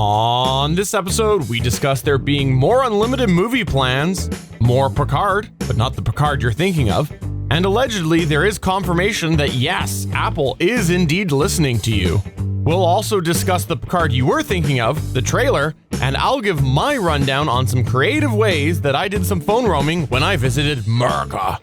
On this episode, we discuss there being more unlimited movie plans, more Picard, but not the Picard you're thinking of, and allegedly there is confirmation that yes, Apple is indeed listening to you. We'll also discuss the Picard you were thinking of, the trailer, and I'll give my rundown on some creative ways that I did some phone roaming when I visited Murica.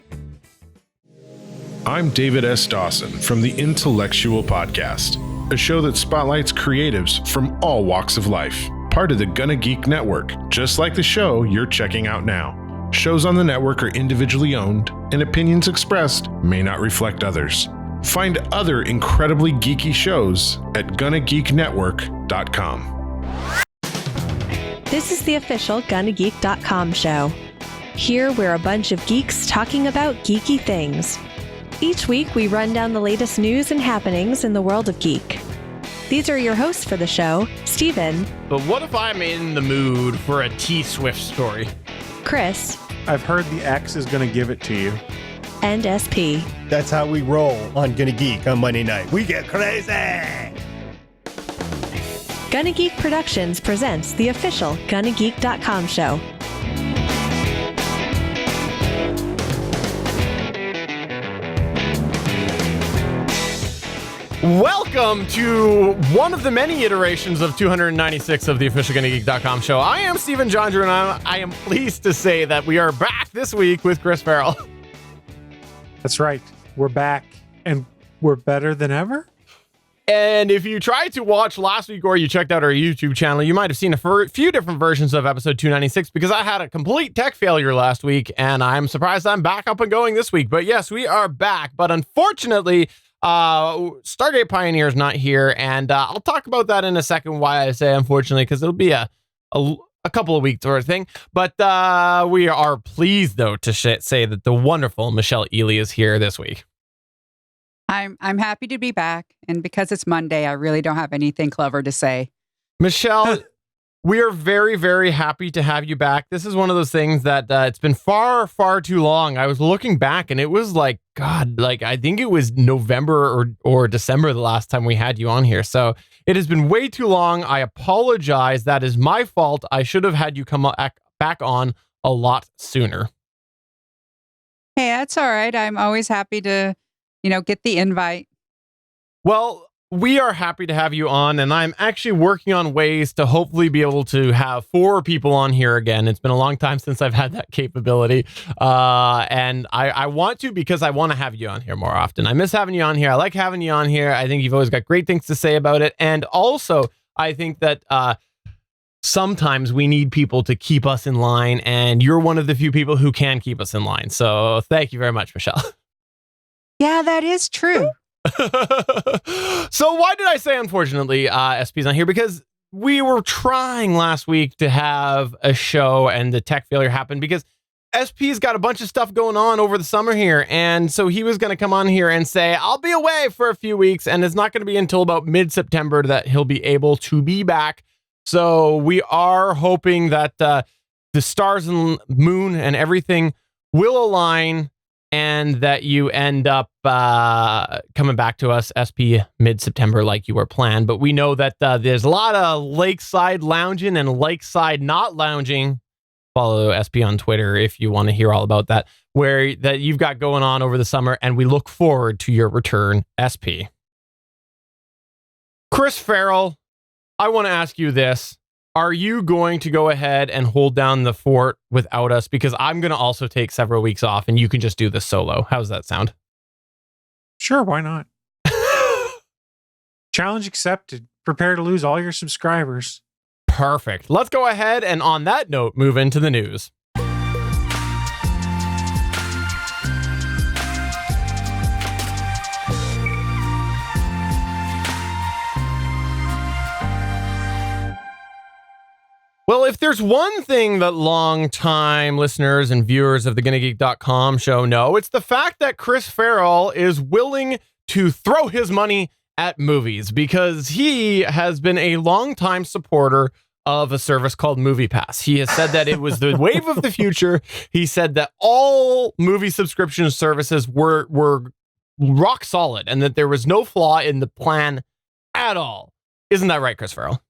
I'm David S. Dawson from the Intellectual Podcast, a show that spotlights creatives from all walks of life, part of the Gonna Geek Network, just like the show you're checking out now. Shows on the network are individually owned, and opinions expressed may not reflect others. Find other incredibly geeky shows at GonnaGeekNetwork.com. This is the official GonnaGeek.com show. Here we're a bunch of geeks talking about geeky things. Each week we run down the latest news and happenings in the world of geek. These are your hosts for the show, Steven. But what if I'm in the mood for a T-Swift story? Chris. I've heard the X is going to give it to you. And SP. That's how we roll on Gonna Geek on Monday night. We get crazy! Gonna Geek Productions presents the official GonnaGeek.com show. Welcome to one of the many iterations of 296 of the official GonnaGeek.com show. I am Steven Jondrew, and I am pleased to say that we are back this week with Chris Farrell. That's right. We're back, and we're better than ever. And if you tried to watch last week or you checked out our YouTube channel, you might have seen a few different versions of episode 296 because I had a complete tech failure last week, and I'm surprised I'm back up and going this week. But yes, we are back. But unfortunately, Stargate Pioneer is not here, and I'll talk about that in a second, why I say unfortunately, because it'll be a couple of weeks sort of thing. But we are pleased, though, to say that the wonderful Michelle Ely is here this week. I'm happy to be back, and because it's Monday, I really don't have anything clever to say. Michelle, we are very, very happy to have you back. This is one of those things that it's been far, far too long. I was looking back, and it was like, God, like I think it was November or December the last time we had you on here. So it has been way too long. I apologize. That is my fault. I should have had you come back on a lot sooner. Hey, that's all right. I'm always happy to get the invite. Well, we are happy to have you on, and I'm actually working on ways to hopefully be able to have 4 people on here again. It's been a long time since I've had that capability, and I want to because I want to have you on here more often. I miss having you on here. I like having you on here. I think you've always got great things to say about it, and also I think that sometimes we need people to keep us in line, and you're one of the few people who can keep us in line. So thank you very much, Michelle. Yeah, that is true. So why did I say unfortunately SP's not here? Because we were trying last week to have a show and the tech failure happened because SP's got a bunch of stuff going on over the summer here, and so he was going to come on here and say I'll be away for a few weeks, and it's not going to be until about mid-September that he'll be able to be back. So we are hoping that the stars and moon and everything will align, and that you end up coming back to us, SP, mid-September like you were planned. But we know that there's a lot of lakeside lounging and lakeside not lounging. Follow SP on Twitter if you want to hear all about that, where that you've got going on over the summer, and we look forward to your return, SP. Chris Farrell, I want to ask you this. Are you going to go ahead and hold down the fort without us? Because I'm going to also take several weeks off, and you can just do this solo. How's that sound? Sure, why not? Challenge accepted. Prepare to lose all your subscribers. Perfect. Let's go ahead and on that note, move into the news. Well, if there's one thing that long-time listeners and viewers of the GonnaGeek.com show know, it's the fact that Chris Farrell is willing to throw his money at movies because he has been a long-time supporter of a service called MoviePass. He has said that it was the wave of the future. He said that all movie subscription services were rock solid and that there was no flaw in the plan at all. Isn't that right, Chris Farrell?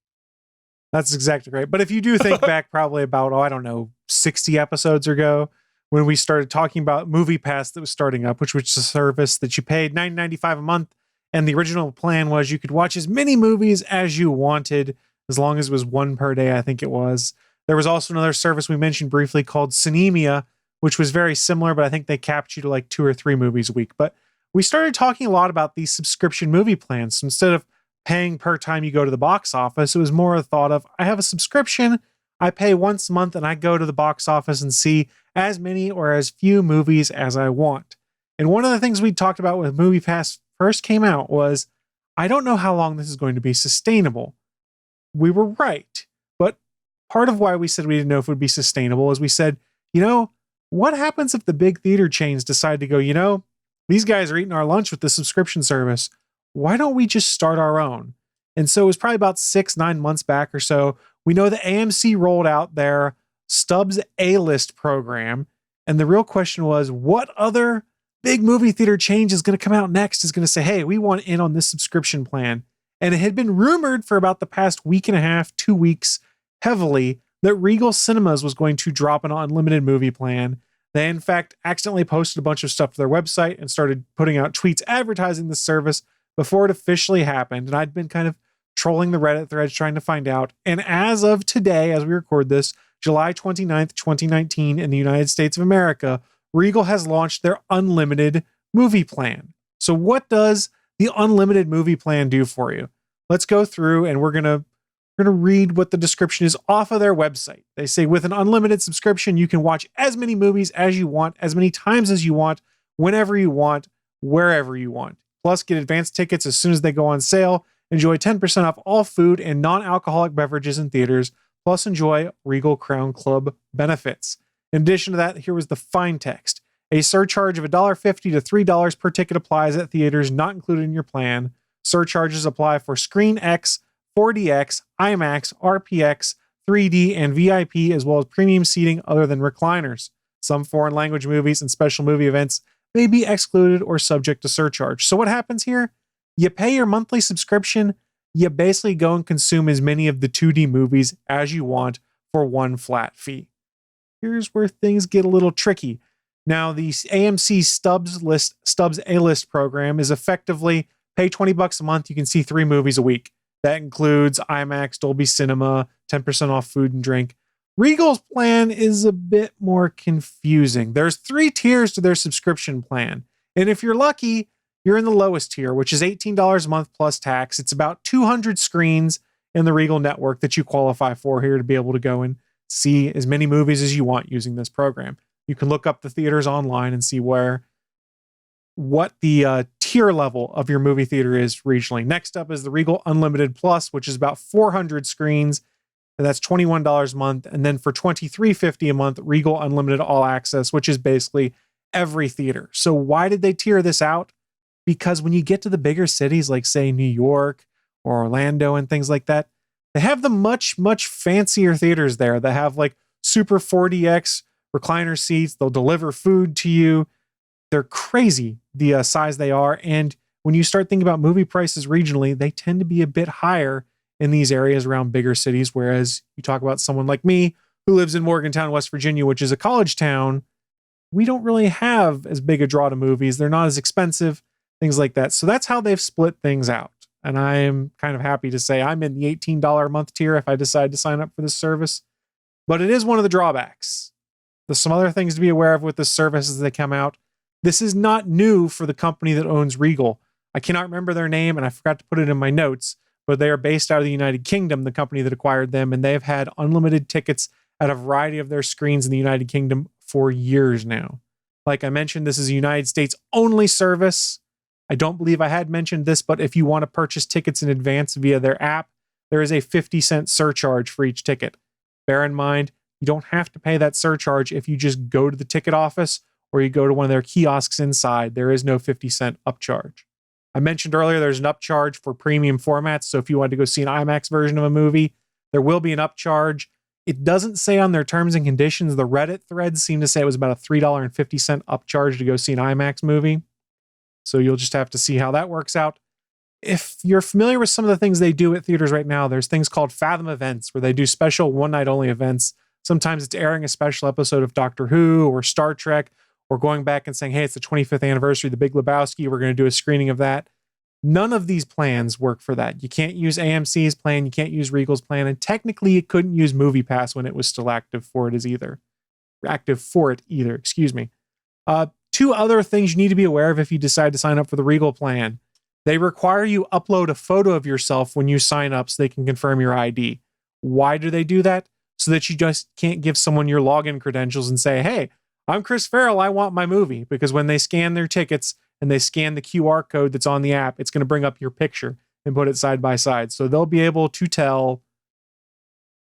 That's exactly right. But if you do think back probably about, I don't know, 60 episodes ago, when we started talking about Movie Pass that was starting up, which was a service that you paid $9.95 a month. And the original plan was you could watch as many movies as you wanted, as long as it was one per day, I think it was. There was also another service we mentioned briefly called Cinemia, which was very similar, but I think they capped you to like 2 or 3 movies a week. But we started talking a lot about these subscription movie plans. So instead of paying per time you go to the box office, it was more a thought of, I have a subscription, I pay once a month, and I go to the box office and see as many or as few movies as I want. And one of the things we talked about when Movie Pass first came out was, I don't know how long this is going to be sustainable. We were right. But part of why we said we didn't know if it would be sustainable is we said, what happens if the big theater chains decide to go, these guys are eating our lunch with the subscription service. Why don't we just start our own? And so it was probably about 6-9 months back or so. We know that AMC rolled out their Stubbs A-List program. And the real question was, what other big movie theater chain is going to come out next, is going to say, hey, we want in on this subscription plan. And it had been rumored for about the past week and a half, 2 weeks, heavily, that Regal Cinemas was going to drop an unlimited movie plan. They, in fact, accidentally posted a bunch of stuff to their website and started putting out tweets advertising the service before it officially happened. And I'd been kind of trolling the Reddit threads trying to find out. And as of today, as we record this, July 29th, 2019, in the United States of America, Regal has launched their unlimited movie plan. So what does the unlimited movie plan do for you? Let's go through and we're going to read what the description is off of their website. They say, with an unlimited subscription, you can watch as many movies as you want, as many times as you want, whenever you want, wherever you want. Plus, get advance tickets as soon as they go on sale. Enjoy 10% off all food and non-alcoholic beverages in theaters. Plus, enjoy Regal Crown Club benefits. In addition to that, here was the fine text. A surcharge of $1.50 to $3 per ticket applies at theaters not included in your plan. Surcharges apply for Screen X, 4DX, IMAX, RPX, 3D, and VIP, as well as premium seating other than recliners. Some foreign language movies and special movie events may be excluded or subject to surcharge. So what happens here? You pay your monthly subscription, you basically go and consume as many of the 2D movies as you want for one flat fee. Here's where things get a little tricky. Now, the AMC Stubbs A-List program is effectively pay $20 a month, you can see 3 movies a week. That includes IMAX, Dolby Cinema, 10% off food and drink. Regal's plan is a bit more confusing. There's 3 tiers to their subscription plan. And if you're lucky, you're in the lowest tier, which is $18 a month plus tax. It's about 200 screens in the Regal network that you qualify for here to be able to go and see as many movies as you want using this program. You can look up the theaters online and see what the tier level of your movie theater is regionally. Next up is the Regal Unlimited Plus, which is about 400 screens, and that's $21 a month. And then for $23.50 a month, Regal Unlimited All Access, which is basically every theater. So why did they tier this out? Because when you get to the bigger cities, like say New York or Orlando and things like that, they have the much, much fancier theaters there that have like super 4DX recliner seats. They'll deliver food to you. They're crazy, the size they are. And when you start thinking about movie prices regionally, they tend to be a bit higher in these areas around bigger cities. Whereas you talk about someone like me who lives in Morgantown, West Virginia, which is a college town, we don't really have as big a draw to movies. They're not as expensive, things like that. So that's how they've split things out. And I am kind of happy to say I'm in the $18 a month tier if I decide to sign up for this service. But it is one of the drawbacks. There's some other things to be aware of with this service as they come out. This is not new for the company that owns Regal. I cannot remember their name, and I forgot to put it in my notes, but they are based out of the United Kingdom, the company that acquired them, and they've had unlimited tickets at a variety of their screens in the United Kingdom for years now. Like I mentioned, this is a United States only service. I don't believe I had mentioned this, but if you want to purchase tickets in advance via their app, there is a 50-cent surcharge for each ticket. Bear in mind, you don't have to pay that surcharge if you just go to the ticket office or you go to one of their kiosks inside. There is no 50-cent upcharge. I mentioned earlier there's an upcharge for premium formats, so if you wanted to go see an IMAX version of a movie, there will be an upcharge. It doesn't say on their terms and conditions. The Reddit threads seem to say it was about a $3.50 upcharge to go see an IMAX movie. So you'll just have to see how that works out. if you're familiar with some of the things they do at theaters right now, there's things called Fathom Events where they do special one night only events. Sometimes it's airing a special episode of Doctor Who or Star Trek, or going back and saying, hey, it's the 25th anniversary of The Big Lebowski. We're going to do a screening of that. None of these plans work for that. You can't use AMC's plan. You can't use Regal's plan. And technically, you couldn't use MoviePass when it was still active for it either. Excuse me. Two other things you need to be aware of if you decide to sign up for the Regal plan. They require you upload a photo of yourself when you sign up so they can confirm your ID. Why do they do that? So that you just can't give someone your login credentials and say, hey, I'm Chris Farrell, I want my movie. Because when they scan their tickets and they scan the QR code that's on the app, it's going to bring up your picture and put it side by side. So they'll be able to tell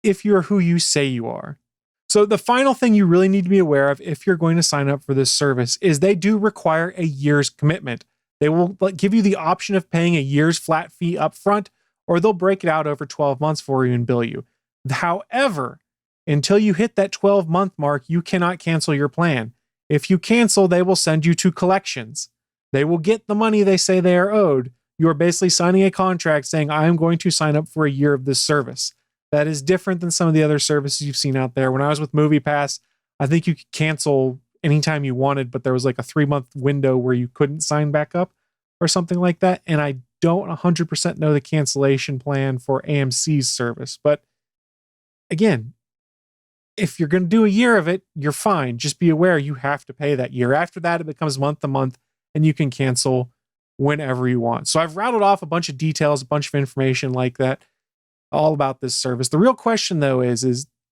if you're who you say you are. So the final thing you really need to be aware of if you're going to sign up for this service is they do require a year's commitment. They will give you the option of paying a year's flat fee up front, or they'll break it out over 12 months for you and bill you. However, until you hit that 12-month mark, you cannot cancel your plan. If you cancel, they will send you to collections. They will get the money they say they are owed. You are basically signing a contract saying, I am going to sign up for a year of this service. That is different than some of the other services you've seen out there. When I was with MoviePass, I think you could cancel anytime you wanted, but there was like a 3-month window where you couldn't sign back up or something like that. And I don't 100% know the cancellation plan for AMC's service. But again, if you're going to do a year of it, you're fine. Just be aware you have to pay that year. After that, it becomes month to month and you can cancel whenever you want. So I've rattled off a bunch of details, a bunch of information like that, all about this service. The real question though is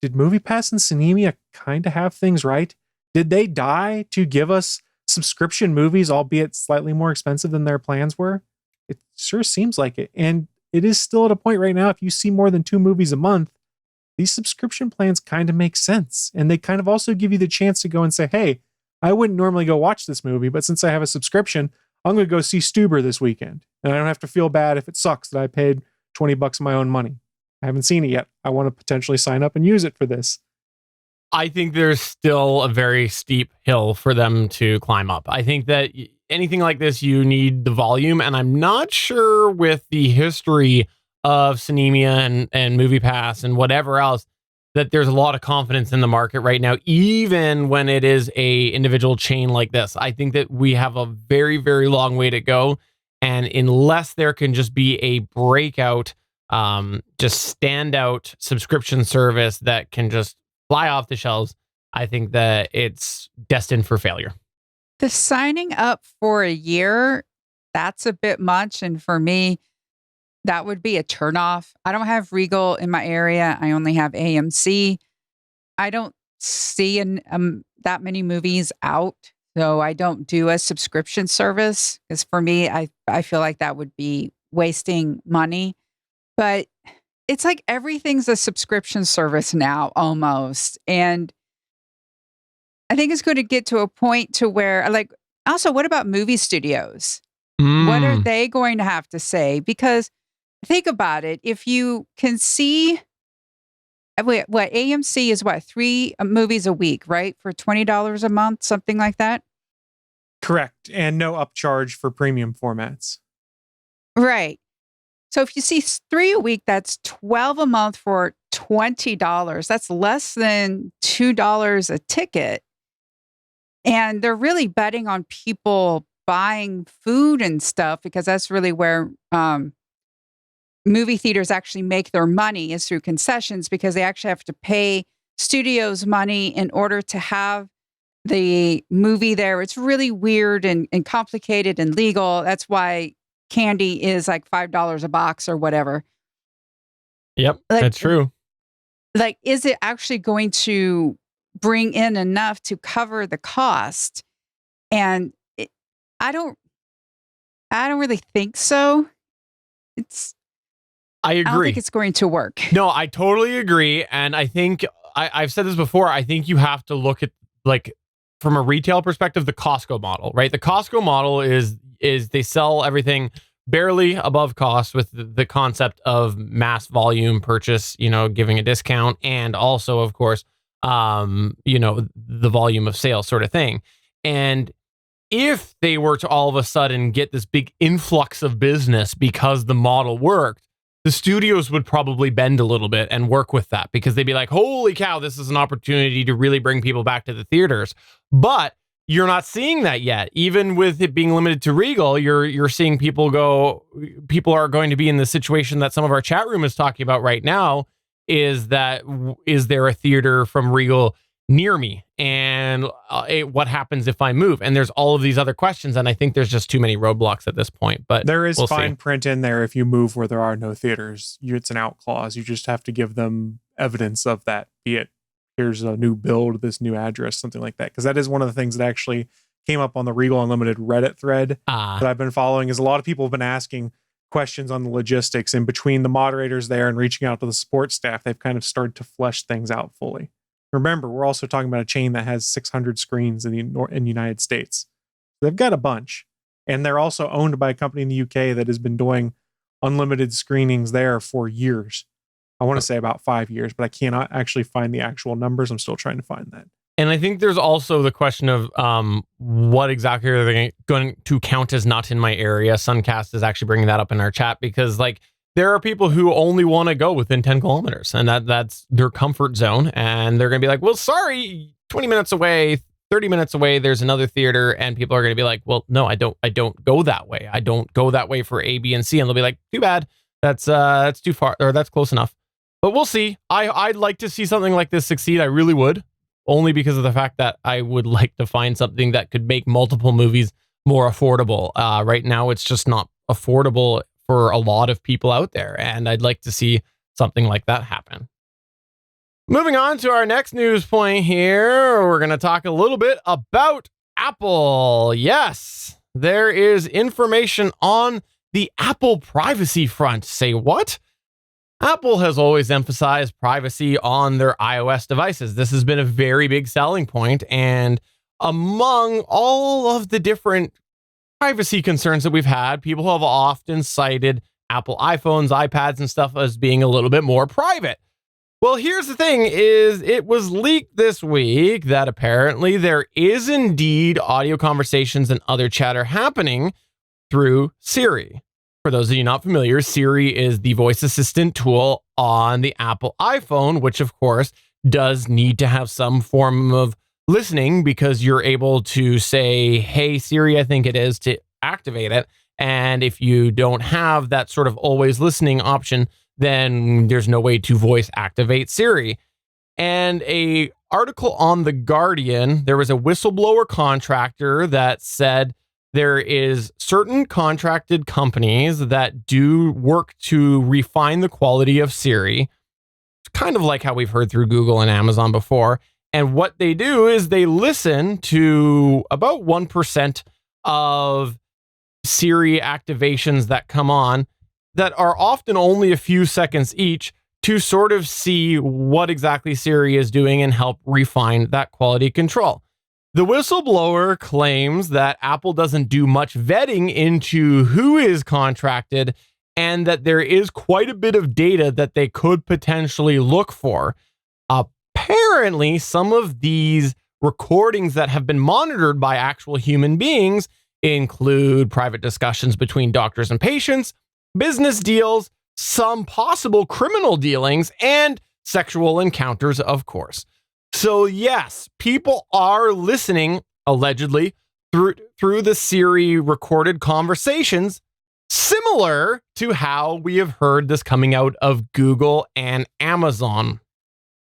did MoviePass and Cinemia kind of have things right? Did they die to give us subscription movies, albeit slightly more expensive than their plans were? It sure seems like it. And it is still at a point right now, if you see more than 2 movies a month, these subscription plans kind of make sense. And they kind of also give you the chance to go and say, hey, I wouldn't normally go watch this movie, but since I have a subscription, I'm going to go see Stuber this weekend. And I don't have to feel bad if it sucks that I paid $20 of my own money. I haven't seen it yet. I want to potentially sign up and use it for this. I think there's still a very steep hill for them to climb up. I think that anything like this, you need the volume. And I'm not sure with the history of Cinemia and MoviePass and whatever else, that there's a lot of confidence in the market right now, even when it is a individual chain like this. I think that we have a very, very long way to go. And unless there can just be a breakout, just standout subscription service that can just fly off the shelves, I think that it's destined for failure. The signing up for a year, that's a bit much. And for me, that would be a turnoff. I don't have Regal in my area. I only have AMC. I don't see that many movies out. So I don't do a subscription service because for me, I feel like that would be wasting money. But it's like everything's a subscription service now almost. And I think it's going to get to a point to where also, what about movie studios? What are they going to have to say? Because think about it. If you can see what AMC is 3 movies a week, right? For $20 a month, something like that. Correct. And no upcharge for premium formats. Right. So if you see 3 a week, that's 12 a month for $20. That's less than $2 a ticket. And they're really betting on people buying food and stuff because that's really where movie theaters actually make their money is through concessions because they actually have to pay studios money in order to have the movie there. It's really weird and complicated and legal. That's why candy is like $5 a box or whatever. Yep, that's true. Is it actually going to bring in enough to cover the cost? And I don't really think so. I agree. I don't think it's going to work. No, I totally agree. And I think I've said this before. I think you have to look at from a retail perspective, the Costco model, right? The Costco model is they sell everything barely above cost with the concept of mass volume purchase, giving a discount and also, of course, the volume of sales sort of thing. And if they were to all of a sudden get this big influx of business because the model worked, the studios would probably bend a little bit and work with that, because they'd be like, holy cow, this is an opportunity to really bring people back to the theaters. But you're not seeing that yet. Even with it being limited to Regal, you're seeing people are going to be in the situation that some of our chat room is talking about right now, is there a theater from Regal near me? And what happens if I move? And there's all of these other questions, and I think there's just too many roadblocks at this point. But there is we'll fine see. print in there if you move where there are no theaters. It's an out clause. You just have to give them evidence of that, be it here's a new build, this new address, something like that. Because that is one of the things that actually came up on the Regal Unlimited Reddit thread that I've been following, is a lot of people have been asking questions on the logistics, and between the moderators there and reaching out to the support staff, they've kind of started to flesh things out fully. Remember, we're also talking about a chain that has 600 screens in the United States. They've got a bunch, and they're also owned by a company in the UK that has been doing unlimited screenings there for years. I want to say about 5 years, but I cannot actually find the actual numbers. I'm still trying to find that. And I think there's also the question of what exactly are they going to count as not in my area. Suncast is actually bringing that up in our chat, because like there are people who only want to go within 10 kilometers, and that's their comfort zone. And they're going to be like, well, sorry, 20 minutes away, 30 minutes away, there's another theater. And people are going to be like, well, no, I don't go that way. I don't go that way for A, B, and C. And they'll be like, too bad. That's too far, or that's close enough. But we'll see. I'd like to see something like this succeed. I really would. Only because of the fact that I would like to find something that could make multiple movies more affordable. Right now, it's just not affordable for a lot of people out there, and I'd like to see something like that happen. Moving on to our next news point here, we're going to talk a little bit about Apple. Yes, there is information on the Apple privacy front. Say what? Apple has always emphasized privacy on their iOS devices. This has been a very big selling point, and among all of the different privacy concerns that we've had, people have often cited Apple iPhones, iPads, and stuff as being a little bit more private. Well, here's the thing, is it was leaked this week that apparently there is indeed audio conversations and other chatter happening through Siri. For those of you not familiar, Siri is the voice assistant tool on the Apple iPhone, which of course does need to have some form of listening, because you're able to say, hey, Siri, I think it is, to activate it. And if you don't have that sort of always listening option, then there's no way to voice activate Siri. And a article on The Guardian, there was a whistleblower contractor that said there is certain contracted companies that do work to refine the quality of Siri. It's kind of like how we've heard through Google and Amazon before. And what they do is they listen to about 1% of Siri activations that come on, that are often only a few seconds each, to sort of see what exactly Siri is doing and help refine that quality control. The whistleblower claims that Apple doesn't do much vetting into who is contracted, and that there is quite a bit of data that they could potentially look for. Apparently, some of these recordings that have been monitored by actual human beings include private discussions between doctors and patients, business deals, some possible criminal dealings, and sexual encounters, of course. So yes, people are listening, allegedly, through the Siri recorded conversations, similar to how we have heard this coming out of Google and Amazon.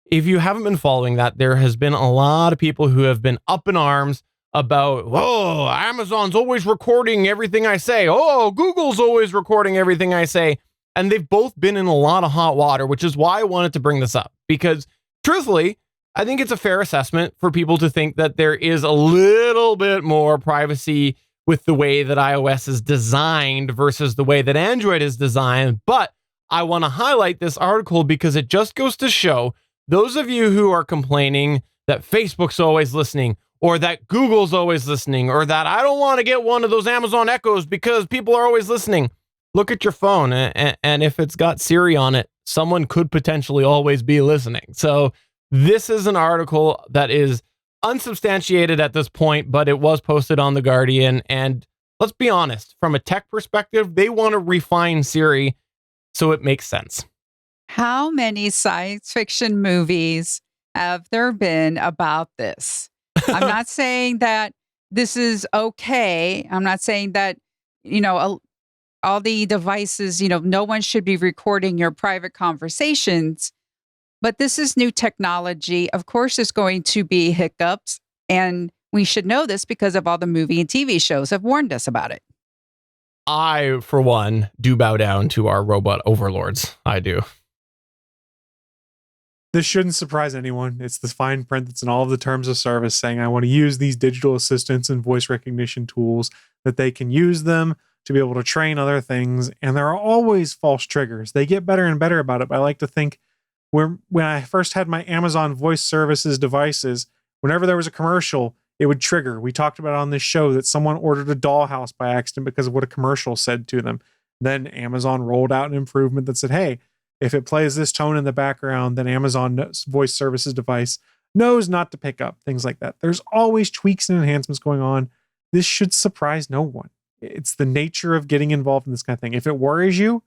If you haven't been following that, there has been a lot of people who have been up in arms about, whoa, Amazon's always recording everything I say. Oh, Google's always recording everything I say. And they've both been in a lot of hot water, which is why I wanted to bring this up. Because truthfully, I think it's a fair assessment for people to think that there is a little bit more privacy with the way that iOS is designed versus the way that Android is designed. But I want to highlight this article because it just goes to show those of you who are complaining that Facebook's always listening, or that Google's always listening, or that I don't want to get one of those Amazon Echoes because people are always listening. Look at your phone, and if it's got Siri on it, someone could potentially always be listening. So this is an article that is unsubstantiated at this point, but it was posted on The Guardian. And let's be honest, from a tech perspective, they want to refine Siri, so it makes sense. How many science fiction movies have there been about this? I'm not saying that this is okay. I'm not saying that, all the devices, no one should be recording your private conversations. But this is new technology. Of course, there's going to be hiccups. And we should know this because of all the movie and TV shows have warned us about it. I, for one, do bow down to our robot overlords. I do. This shouldn't surprise anyone. It's the fine print that's in all of the terms of service saying I want to use these digital assistants and voice recognition tools, that they can use them to be able to train other things. And there are always false triggers. They get better and better about it. But I like to think when I first had my Amazon voice services devices, whenever there was a commercial, it would trigger. We talked about on this show that someone ordered a dollhouse by accident because of what a commercial said to them. Then Amazon rolled out an improvement that said, hey, if it plays this tone in the background, then Amazon voice services device knows not to pick up, things like that. There's always tweaks and enhancements going on. This should surprise no one. It's the nature of getting involved in this kind of thing. If it worries you,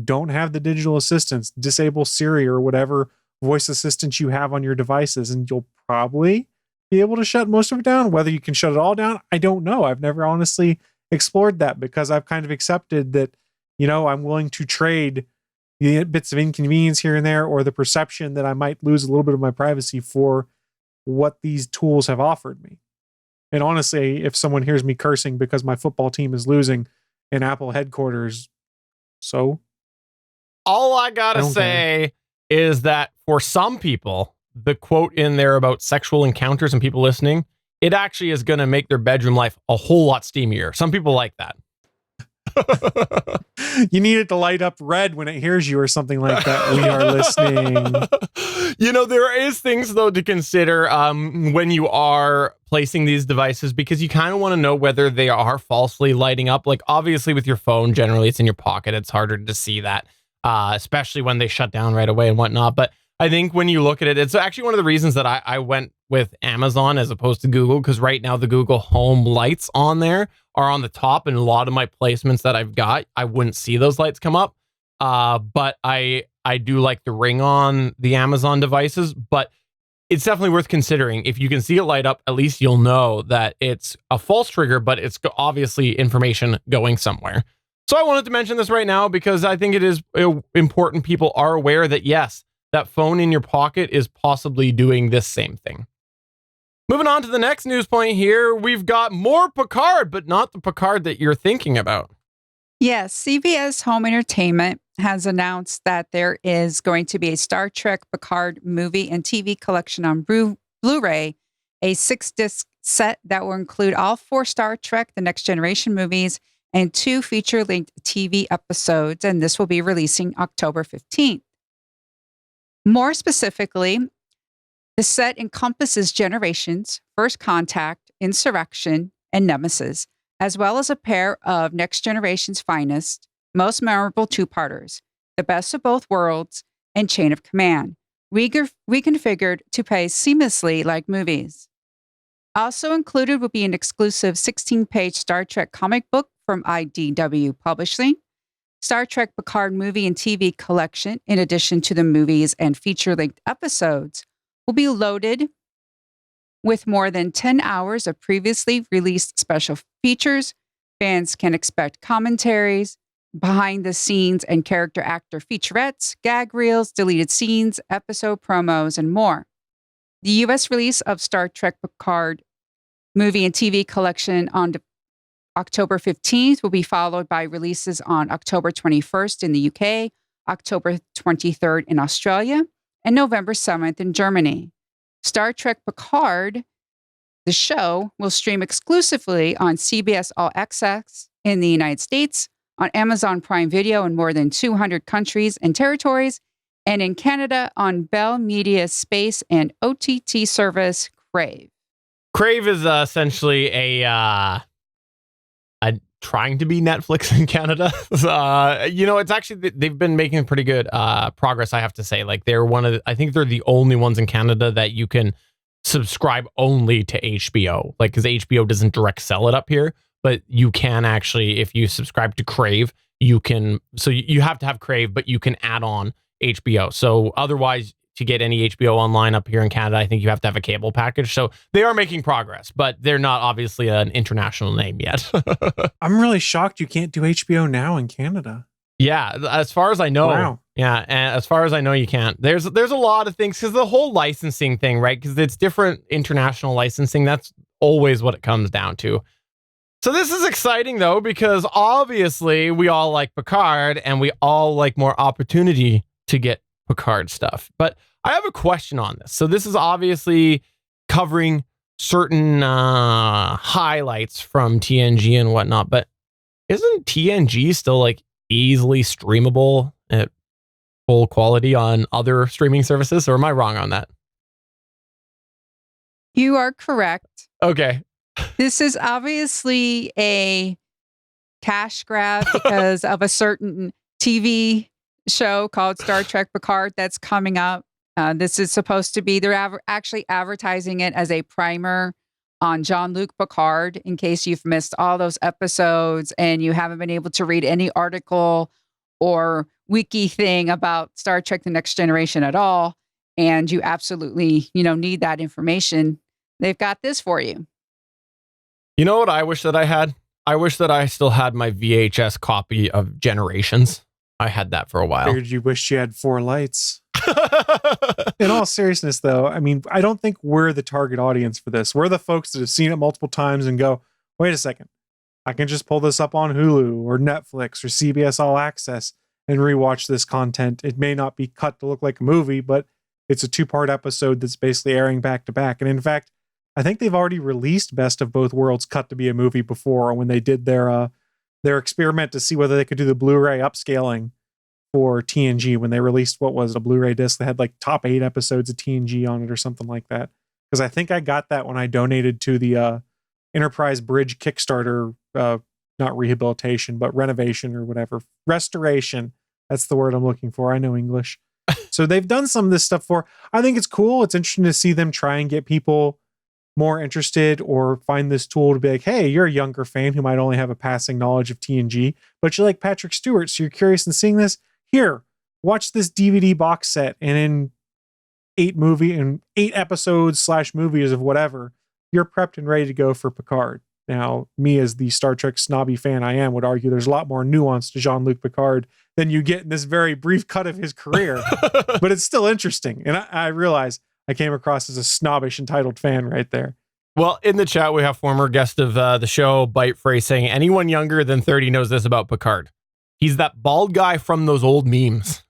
don't have the digital assistants. Disable Siri or whatever voice assistant you have on your devices, and you'll probably be able to shut most of it down. Whether you can shut it all down, I don't know. I've never honestly explored that because I've kind of accepted that, I'm willing to trade the bits of inconvenience here and there, or the perception that I might lose a little bit of my privacy for what these tools have offered me. And honestly, if someone hears me cursing because my football team is losing in Apple headquarters, so all I gotta say is that for some people, the quote in there about sexual encounters and people listening, it actually is going to make their bedroom life a whole lot steamier. Some people like that. You need it to light up red when it hears you or something like that. We are listening. There is things, though, to consider when you are placing these devices, because you kind of want to know whether they are falsely lighting up. Like, obviously, with your phone, generally, it's in your pocket. It's harder to see that, especially when they shut down right away and whatnot. But I think when you look at it, it's actually one of the reasons that I went with Amazon as opposed to Google, because right now the Google Home lights on there are on the top, and a lot of my placements that I've got, I wouldn't see those lights come up. But I do like the Ring on the Amazon devices, but it's definitely worth considering. If you can see it light up, at least you'll know that it's a false trigger, but it's obviously information going somewhere. So I wanted to mention this right now because I think it is important people are aware that, yes, that phone in your pocket is possibly doing this same thing. Moving on to the next news point here, we've got more Picard, but not the Picard that you're thinking about. Yes, CBS Home Entertainment has announced that there is going to be a Star Trek Picard movie and TV collection on Blu-ray, a 6-disc set that will include all 4 Star Trek The Next Generation movies and 2 feature-length TV episodes, and this will be releasing October 15th. More specifically, the set encompasses Generations, First Contact, Insurrection, and Nemesis, as well as a pair of Next Generation's finest, most memorable two-parters, The Best of Both Worlds and Chain of Command, reconfigured to play seamlessly like movies. Also included will be an exclusive 16-page Star Trek comic book from IDW Publishing, Star Trek Picard movie and TV collection, in addition to the movies and feature-length episodes, will be loaded with more than 10 hours of previously released special features. Fans can expect commentaries, behind-the-scenes and character actor featurettes, gag reels, deleted scenes, episode promos, and more. The U.S. release of Star Trek Picard movie and TV collection on October 15th will be followed by releases on October 21st in the UK, October 23rd in Australia, and November 7th in Germany. Star Trek Picard, the show, will stream exclusively on CBS All Access in the United States, on Amazon Prime Video in more than 200 countries and territories, and in Canada on Bell Media Space and OTT service Crave. Crave is essentially a trying to be Netflix in Canada. It's actually, they've been making pretty good progress, I have to say. Like, they're I think they're the only ones in Canada that you can subscribe only to HBO, like, because HBO doesn't direct sell it up here, but you can actually, if you subscribe to Crave, you can, so you have to have Crave, but you can add on HBO. So otherwise, to get any HBO online up here in Canada, I think you have to have a cable package. So they are making progress, but they're not obviously an international name yet. I'm really shocked you can't do HBO Now in Canada. Yeah, as far as I know. Wow. Yeah, and as far as I know, you can't. There's a lot of things, because the whole licensing thing, right? Because it's different international licensing. That's always what it comes down to. So this is exciting, though, because obviously we all like Picard, and we all like more opportunity to get Picard stuff. But I have a question on this. So this is obviously covering certain highlights from TNG and whatnot, but isn't TNG still like easily streamable at full quality on other streaming services, or am I wrong on that? You are correct. Okay. This is obviously a cash grab because of a certain TV show called Star Trek Picard that's coming up. This is supposed to be, they're actually advertising it as a primer on Jean-Luc Picard, in case you've missed all those episodes and you haven't been able to read any article or wiki thing about Star Trek The Next Generation at all, and you absolutely, need that information. They've got this for you. You know what I wish that I had? I wish that I still had my VHS copy of Generations. I had that for a while. Figured you wished you had 4 lights. In all seriousness, though, I mean, I don't think we're the target audience for this. We're the folks that have seen it multiple times and go, wait a second, I can just pull this up on Hulu or Netflix or CBS All Access and rewatch this content. It may not be cut to look like a movie, but it's a 2-part episode that's basically airing back to back. And in fact, I think they've already released Best of Both Worlds cut to be a movie before, when they did their experiment to see whether they could do the Blu-ray upscaling for TNG, when they released, what was it, a Blu-ray disc that had like top 8 episodes of TNG on it or something like that. Because I think I got that when I donated to the Enterprise Bridge Kickstarter, not rehabilitation, but renovation or whatever. Restoration. That's the word I'm looking for. I know English. So they've done some of this stuff for. I think it's cool. It's interesting to see them try and get people more interested, or find this tool to be like, hey, you're a younger fan who might only have a passing knowledge of TNG, but you like Patrick Stewart, so you're curious in seeing this. Here, watch this DVD box set, and in 8 episodes / movies of whatever, you're prepped and ready to go for Picard. Now, me as the Star Trek snobby fan I am would argue there's a lot more nuance to Jean-Luc Picard than you get in this very brief cut of his career, but it's still interesting. And I realize I came across as a snobbish Untitled fan right there. Well, in the chat, we have former guest of the show, Bite Phrase, saying anyone younger than 30 knows this about Picard. He's that bald guy from those old memes.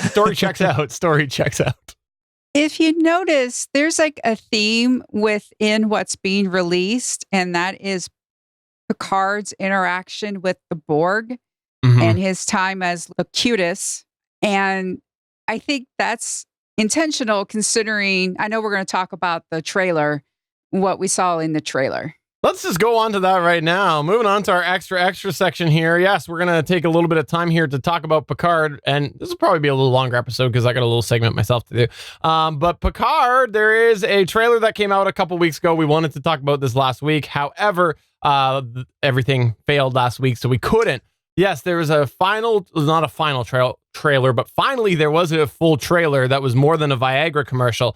Story checks out. Story checks out. If you notice, there's like a theme within what's being released, and that is Picard's interaction with the Borg and his time as Locutus. And I think that's intentional, considering, I know we're going to talk about the trailer, what we saw in the trailer. Let's just go on to that right now. Moving on to our extra section here. Yes, we're going to take a little bit of time here to talk about Picard, and this will probably be a little longer episode because I got a little segment myself to do. But Picard, there is a trailer that came out a couple weeks ago. We wanted to talk about this last week. However, everything failed last week, so we couldn't. Yes, there was not a final trailer, but finally there was a full trailer that was more than a Viagra commercial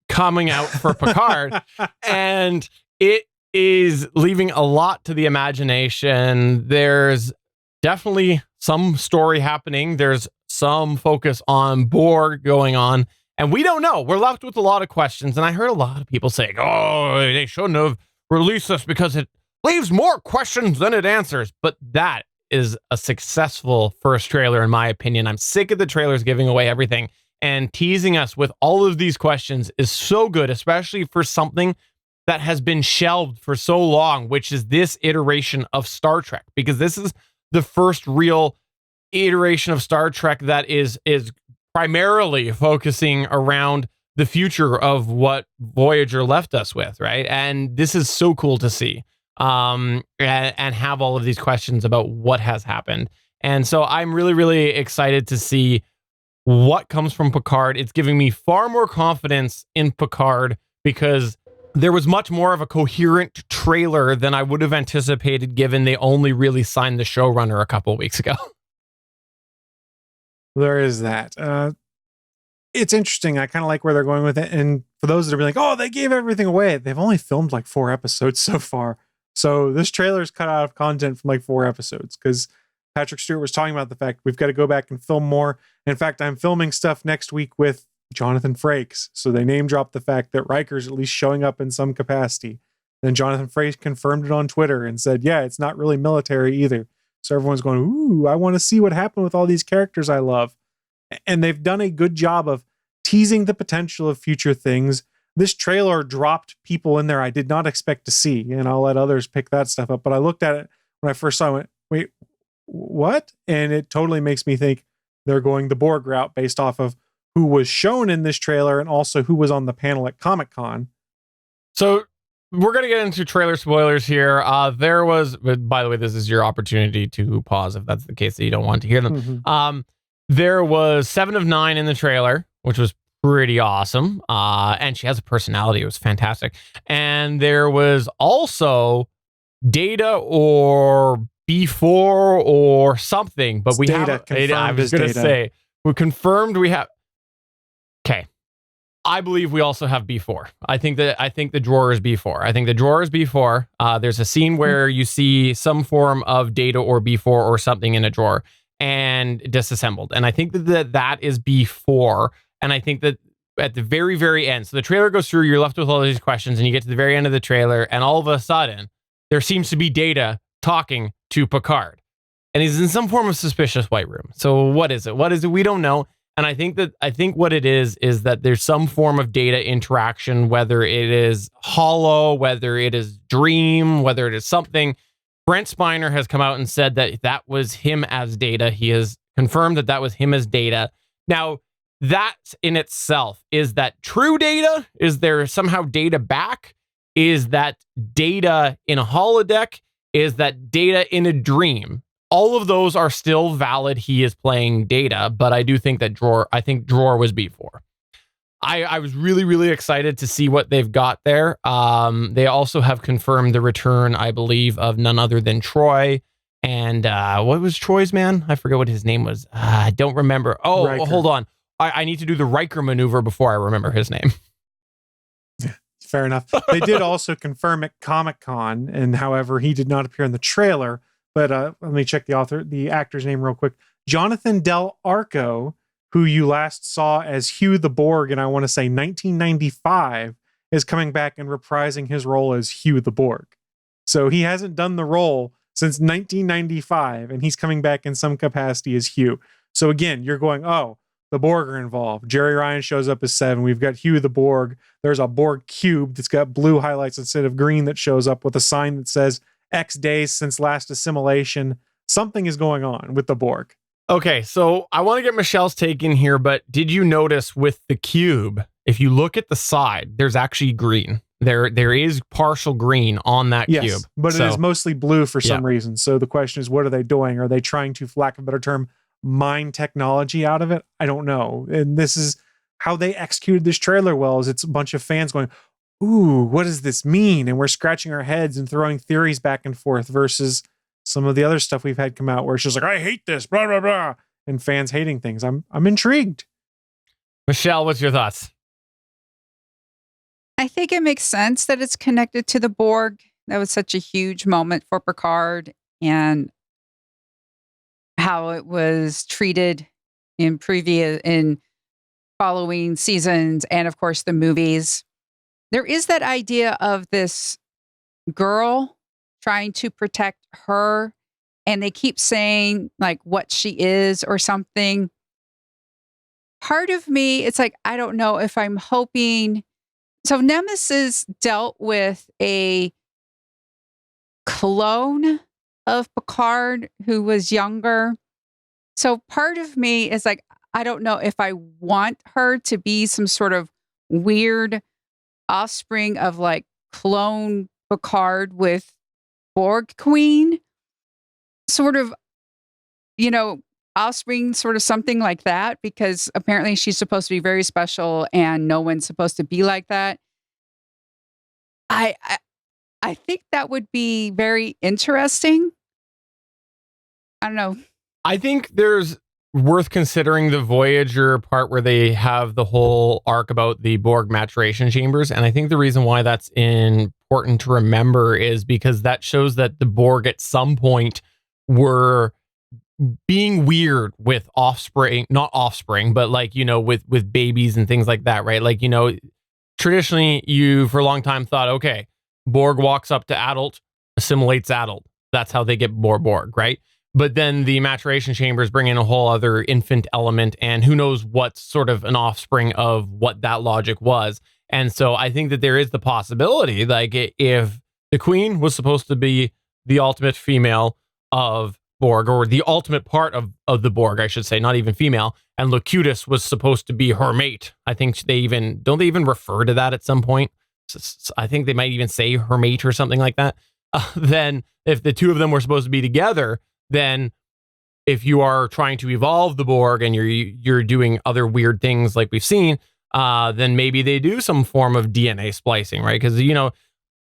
coming out for Picard. And it is leaving a lot to the imagination. There's definitely some story happening. There's some focus on Borg going on, and we don't know. We're left with a lot of questions. And I heard a lot of people saying, oh, they shouldn't have released this because it leaves more questions than it answers. But that is a successful first trailer, in my opinion. I'm sick of the trailers giving away everything, and teasing us with all of these questions is so good, especially for something that has been shelved for so long, which is this iteration of Star Trek, because this is the first real iteration of Star Trek that is primarily focusing around the future of what Voyager left us with, right? And this is so cool to see. And have all of these questions about what has happened. And so I'm really, really excited to see what comes from Picard. It's giving me far more confidence in Picard because there was much more of a coherent trailer than I would have anticipated, given they only really signed the showrunner a couple of weeks ago. There is that. It's interesting. I kind of like where they're going with it. And for those that are like, oh, they gave everything away, they've only filmed like 4 episodes so far. So this trailer's cut out of content from like 4 episodes, because Patrick Stewart was talking about the fact we've got to go back and film more. In fact, I'm filming stuff next week with Jonathan Frakes. So they name dropped the fact that Riker's at least showing up in some capacity. Then Jonathan Frakes confirmed it on Twitter and said, yeah, it's not really military either. So everyone's going, ooh, I want to see what happened with all these characters I love. And they've done a good job of teasing the potential of future things. This trailer dropped people in there I did not expect to see, and I'll let others pick that stuff up. But I looked at it when I first saw it, I went, wait, what? And it totally makes me think they're going the Borg route based off of who was shown in this trailer and also who was on the panel at Comic-Con. So we're going to get into trailer spoilers here. There was, by the way, this is your opportunity to pause if that's the case that you don't want to hear them. Mm-hmm. There was 7 of 9 in the trailer, which was pretty awesome. And she has a personality. It was fantastic. And there was also Data or B4 or something, but we Data, have, I was going to say, we confirmed we have. Okay. I believe we also have B4. I think the drawer is B4. I think the drawer is B4. There's a scene where you see some form of Data or B4 or something in a drawer and disassembled. And I think that is B4. And I think that at the very, very end, so the trailer goes through, you're left with all these questions, and you get to the very end of the trailer, and all of a sudden, there seems to be Data talking to Picard. And he's in some form of suspicious white room. So what is it? What is it? We don't know. And I think what it is that there's some form of Data interaction, whether it is hollow, whether it is dream, whether it is something. Brent Spiner has come out and said that was him as Data. He has confirmed that was him as Data. Now, that in itself, is that true Data? Is there somehow Data back? Is that Data in a holodeck? Is that Data in a dream? All of those are still valid. He is playing Data, but I do think that Drawer was B4. I was really, really excited to see what they've got there. They also have confirmed the return, I believe, of none other than Troy. And what was Troy's man? I forget what his name was. I don't remember. Oh, Riker. Hold on. I need to do the Riker maneuver before I remember his name. Fair enough. They did also confirm at Comic-Con, and however, he did not appear in the trailer. But let me check the actor's name real quick. Jonathan Del Arco, who you last saw as Hugh the Borg in, I want to say, 1995, is coming back and reprising his role as Hugh the Borg. So he hasn't done the role since 1995, and he's coming back in some capacity as Hugh. So again, you're going, oh, the Borg are involved. Jerry Ryan shows up as 7. We've got Hugh the Borg. There's a Borg cube that's got blue highlights instead of green that shows up with a sign that says X days since last assimilation. Something is going on with the Borg. Okay, so I want to get Michelle's take in here, but did you notice with the cube, if you look at the side, there's actually green. There is partial green on that cube. But it is mostly blue for some reason. So the question is, what are they doing? Are they trying to, for lack of a better term, mine technology out of it? I don't know. And this is how they executed this trailer well, is it's a bunch of fans going, ooh, what does this mean? And we're scratching our heads and throwing theories back and forth versus some of the other stuff we've had come out where it's just like, I hate this, blah, blah, blah, and fans hating things. I'm intrigued. Michelle, what's your thoughts? I think it makes sense that it's connected to the Borg. That was such a huge moment for Picard and how it was treated in following seasons and, of course, the movies. There is that idea of this girl trying to protect her, and they keep saying like what she is or something. Part of me, it's like, I don't know if I'm hoping. So Nemesis dealt with a clone of Picard who was younger. So part of me is like, I don't know if I want her to be some sort of weird offspring of like clone Picard with Borg Queen, sort of, offspring, sort of something like that, because apparently she's supposed to be very special and no one's supposed to be like that. I think that would be very interesting. I don't know. I think there's worth considering the Voyager part where they have the whole arc about the Borg maturation chambers. And I think the reason why that's important to remember is because that shows that the Borg at some point were being weird with offspring, not offspring, but like, with babies and things like that, right? Like, traditionally you for a long time thought, okay, Borg walks up to adult, assimilates adult. That's how they get more Borg, right? But then the maturation chambers bring in a whole other infant element, and who knows what's sort of an offspring of what that logic was. And so I think that there is the possibility, like if the Queen was supposed to be the ultimate female of Borg, or the ultimate part of the Borg, I should say, not even female, and Locutus was supposed to be her mate. I think don't they even refer to that at some point? I think they might even say her mate or something like that. Then if the two of them were supposed to be together, then if you are trying to evolve the Borg and you're doing other weird things like we've seen, then maybe they do some form of DNA splicing, right? Because,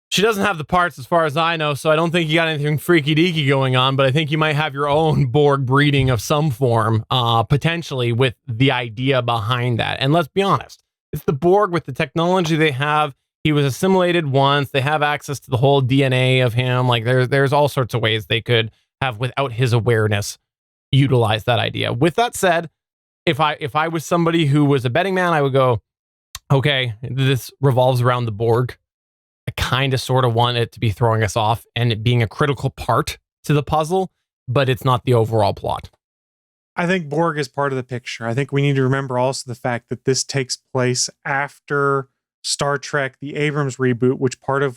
she doesn't have the parts as far as I know, so I don't think you got anything freaky deaky going on, but I think you might have your own Borg breeding of some form, potentially, with the idea behind that. And let's be honest, it's the Borg with the technology they have. He was assimilated once. They have access to the whole DNA of him. Like there's all sorts of ways they could have, without his awareness, utilize that idea. With that said, if I was somebody who was a betting man, I would go, okay, this revolves around the Borg. I kind of sort of want it to be throwing us off and it being a critical part to the puzzle, but it's not the overall plot. I think Borg is part of the picture. I think we need to remember also the fact that this takes place after Star Trek, the Abrams reboot,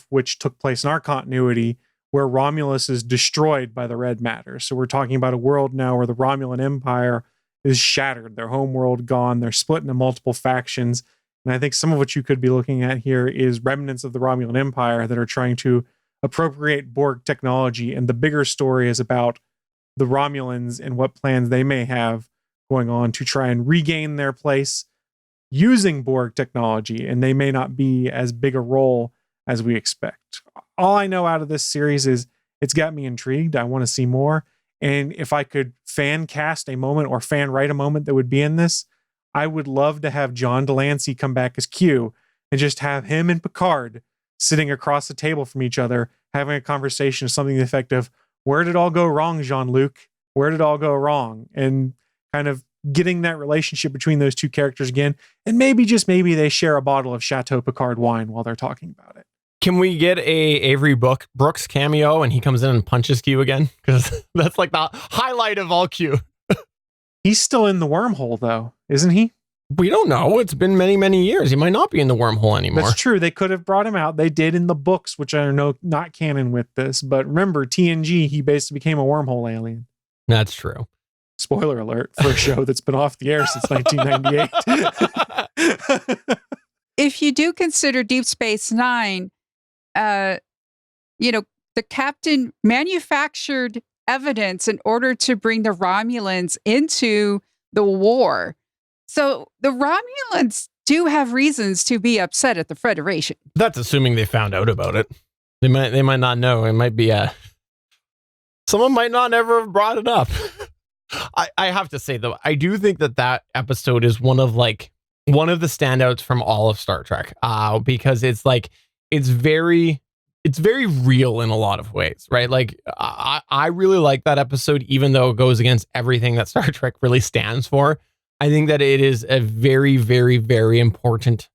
which took place in our continuity, where Romulus is destroyed by the red matter. So we're talking about a world now where the Romulan Empire is shattered, their home world gone, they're split into multiple factions. And I think some of what you could be looking at here is remnants of the Romulan Empire that are trying to appropriate Borg technology. And the bigger story is about the Romulans and what plans they may have going on to try and regain their place using Borg technology. And they may not be as big a role as we expect. All I know out of this series is it's got me intrigued. I want to see more. And if I could fan cast a moment or fan write a moment that would be in this, I would love to have John Delancey come back as Q and just have him and Picard sitting across the table from each other, having a conversation, something to the effect of, where did it all go wrong, Jean-Luc? Where did it all go wrong? And kind of getting that relationship between those two characters again. And maybe, just maybe, they share a bottle of Chateau Picard wine while they're talking about it. Can we get a Avery Brooks cameo and he comes in and punches Q again? Because that's like the highlight of all Q. He's still in the wormhole, though, isn't he? We don't know. It's been many, many years. He might not be in the wormhole anymore. That's true. They could have brought him out. They did in the books, which I know not canon with this. But remember, TNG, he basically became a wormhole alien. That's true. Spoiler alert for a show that's been off the air since 1998. If you do consider Deep Space Nine, the captain manufactured evidence in order to bring the Romulans into the war. So the Romulans do have reasons to be upset at the Federation. That's assuming they found out about it. They might not know. It might be someone might not ever have brought it up. I have to say though, I do think that episode is one of the standouts from all of Star Trek. Because it's very real in a lot of ways, right? Like I really like that episode, even though it goes against everything that Star Trek really stands for. I think that it is a very, very, very important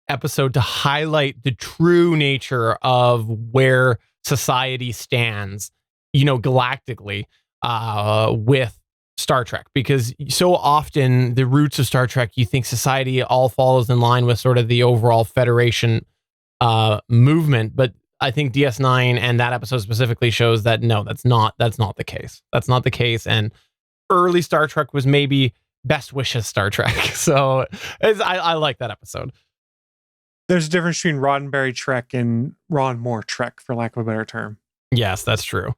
episode to highlight the true nature of where society stands, galactically, with Star Trek. Because so often the roots of Star Trek, you think society all follows in line with sort of the overall Federation movement, but I think DS9 and that episode specifically shows that no, that's not the case. That's not the case. And early Star Trek was maybe best wishes Star Trek. So I like that episode. There's a difference between Roddenberry Trek and Ron Moore Trek, for lack of a better term. Yes, that's true.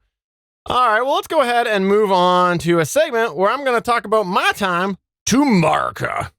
All right, well, let's go ahead and move on to a segment where I'm going to talk about my time to Murica.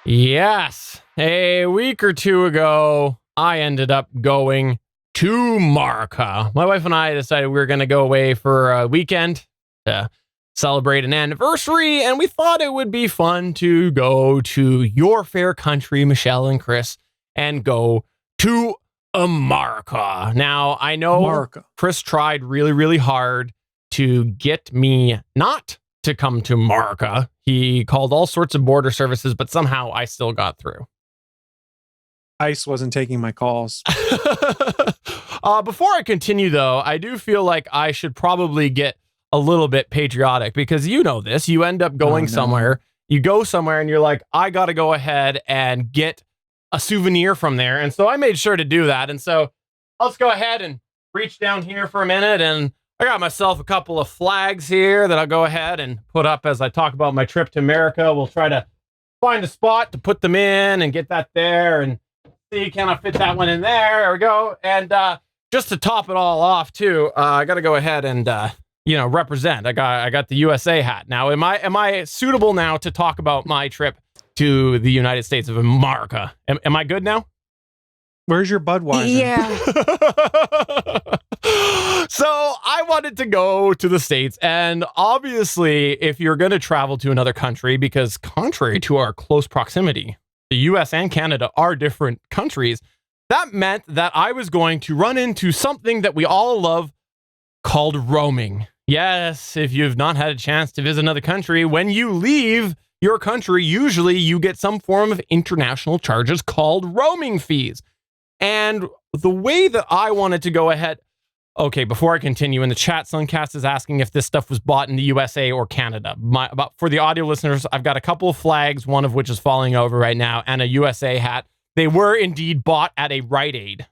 Yes. A week or two ago, I ended up going to Murica. My wife and I decided we were going to go away for a weekend to celebrate an anniversary, and we thought it would be fun to go to your fair country, Michelle and Chris, and go to Murica. Now, I know Murica. Chris tried really, really hard to get me not to come to Murica. He called all sorts of border services, but somehow I still got through. ICE wasn't taking my calls. Before I continue, though, I do feel like I should probably get a little bit patriotic, because you know this. You end up going somewhere, you go somewhere and you're like, I got to go ahead and get a souvenir from there. And so I made sure to do that. And so let's go ahead and reach down here for a minute. And I got myself a couple of flags here that I'll go ahead and put up as I talk about my trip to America. We'll try to find a spot to put them in and get that there and see, can I fit that one in there? There we go. And just to top it all off too, I got to go ahead and represent. I got the USA hat. Now, am I suitable now to talk about my trip to the United States of America? Am I good now? Where's your Budweiser? Yeah. So I wanted to go to the States, and obviously, if you're going to travel to another country, because contrary to our close proximity, the US and Canada are different countries, that meant that I was going to run into something that we all love called roaming. Yes, if you've not had a chance to visit another country, when you leave your country, usually you get some form of international charges called roaming fees. And the way that I wanted to go ahead... Okay, before I continue, in the chat, Suncast is asking if this stuff was bought in the USA or Canada. For the audio listeners, I've got a couple of flags, one of which is falling over right now, and a USA hat. They were indeed bought at a Rite Aid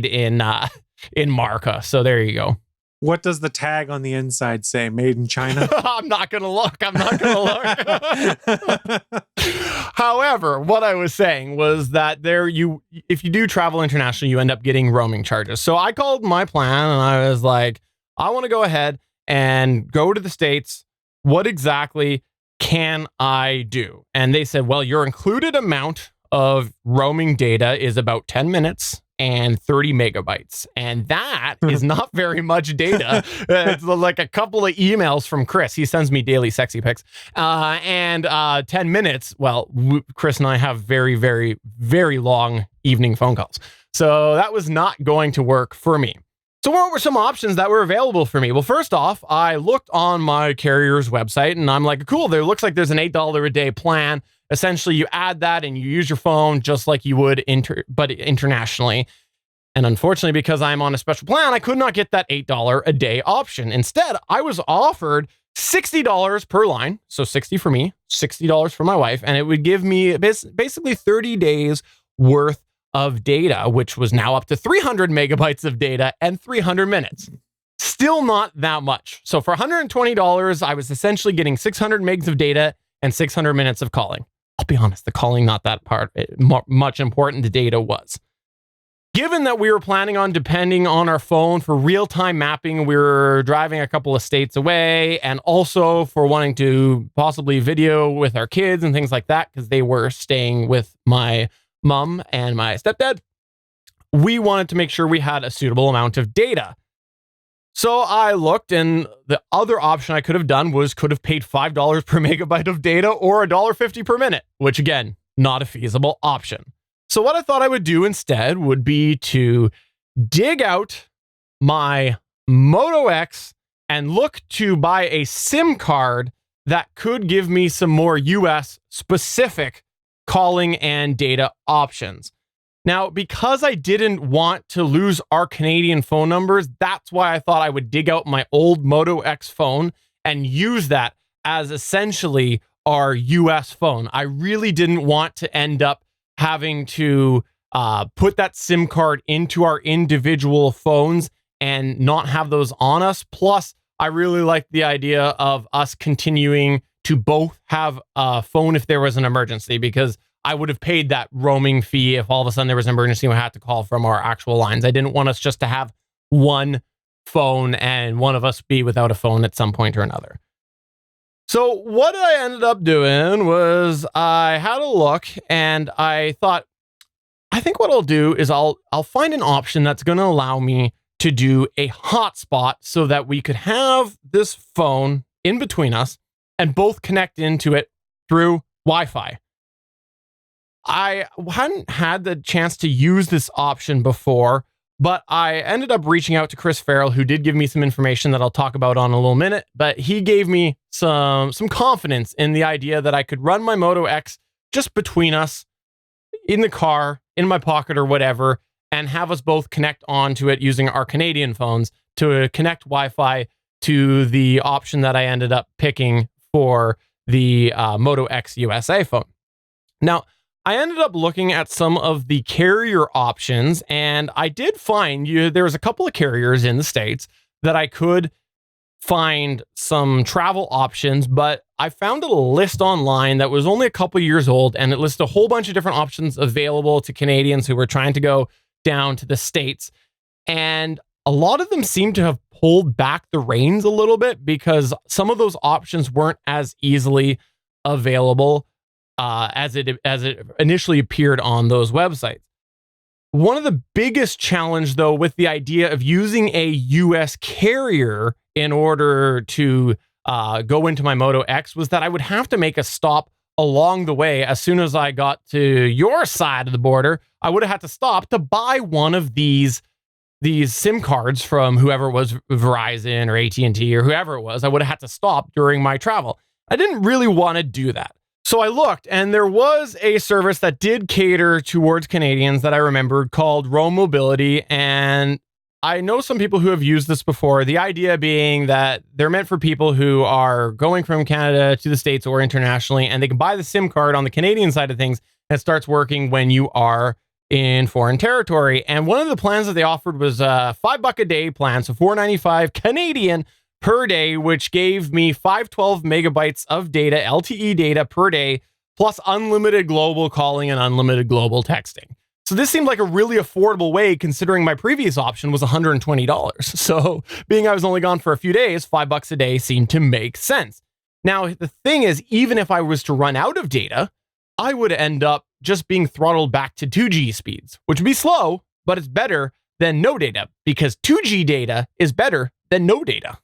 in Murica. So there you go. What does the tag on the inside say? Made in China? I'm not going to look. However, what I was saying was that if you do travel internationally, you end up getting roaming charges. So I called my plan and I was like, I want to go ahead and go to the States. What exactly can I do? And they said, well, your included amount of roaming data is about 10 minutes and 30 megabytes. And that is not very much data. It's like a couple of emails from Chris. He sends me daily sexy pics. And 10 minutes, well, Chris and I have very, very, very long evening phone calls. So that was not going to work for me. So what were some options that were available for me? Well, first off, I looked on my carrier's website and I'm like, cool, there looks like there's an $8 a day plan. Essentially, you add that and you use your phone just like you would but internationally. And unfortunately, because I'm on a special plan, I could not get that $8 a day option. Instead, I was offered $60 per line. So 60 for me, $60 for my wife. And it would give me basically 30 days worth of data, which was now up to 300 megabytes of data and 300 minutes. Still not that much. So for $120, I was essentially getting 600 megs of data and 600 minutes of calling. I'll be honest, the calling, not that part, much important. The data was. Given that we were planning on depending on our phone for real-time mapping, we were driving a couple of states away, and also for wanting to possibly video with our kids and things like that, because they were staying with my mom and my stepdad, we wanted to make sure we had a suitable amount of data. So I looked, and the other option I could have done was could have paid $5 per megabyte of data or $1.50 per minute, which again, not a feasible option. So what I thought I would do instead would be to dig out my Moto X and look to buy a SIM card that could give me some more US specific calling and data options. Now, because I didn't want to lose our Canadian phone numbers, that's why I thought I would dig out my old Moto X phone and use that as essentially our US phone. I really didn't want to end up having to put that SIM card into our individual phones and not have those on us. Plus, I really like the idea of us continuing to both have a phone if there was an emergency, because I would have paid that roaming fee if all of a sudden there was an emergency and we had to call from our actual lines. I didn't want us just to have one phone and one of us be without a phone at some point or another. So what I ended up doing was I had a look and I thought, I think what I'll do is I'll find an option that's going to allow me to do a hotspot so that we could have this phone in between us and both connect into it through Wi-Fi. I hadn't had the chance to use this option before, but I ended up reaching out to Chris Farrell, who did give me some information that I'll talk about on a little minute, but he gave me some confidence in the idea that I could run my Moto X just between us in the car, in my pocket or whatever, and have us both connect onto it using our Canadian phones to connect Wi-Fi to the option that I ended up picking for the Moto X USA phone. Now, I ended up looking at some of the carrier options, and I did find there was a couple of carriers in the States that I could find some travel options, but I found a list online that was only a couple years old, and it lists a whole bunch of different options available to Canadians who were trying to go down to the States. And a lot of them seem to have pulled back the reins a little bit because some of those options weren't as easily available as it initially appeared on those websites. One of the biggest challenge, though, with the idea of using a US carrier in order to go into my Moto X was that I would have to make a stop along the way. As soon as I got to your side of the border, I would have had to stop to buy one of these SIM cards from whoever it was, Verizon or AT&T or whoever it was. I would have had to stop during my travel. I didn't really want to do that. So I looked, and there was a service that did cater towards Canadians that I remembered called Roam Mobility, and I know some people who have used this before, the idea being that they're meant for people who are going from Canada to the States or internationally, and they can buy the SIM card on the Canadian side of things, and it starts working when you are in foreign territory. And one of the plans that they offered was a $5 a day plan, so $4.95 Canadian per day, which gave me 512 megabytes of data, LTE data per day, plus unlimited global calling and unlimited global texting. So this seemed like a really affordable way, considering my previous option was $120. So being I was only gone for a few days, $5 a day seemed to make sense. Now, the thing is, even if I was to run out of data, I would end up just being throttled back to 2G speeds, which would be slow, but it's better than no data because 2G data is better than no data.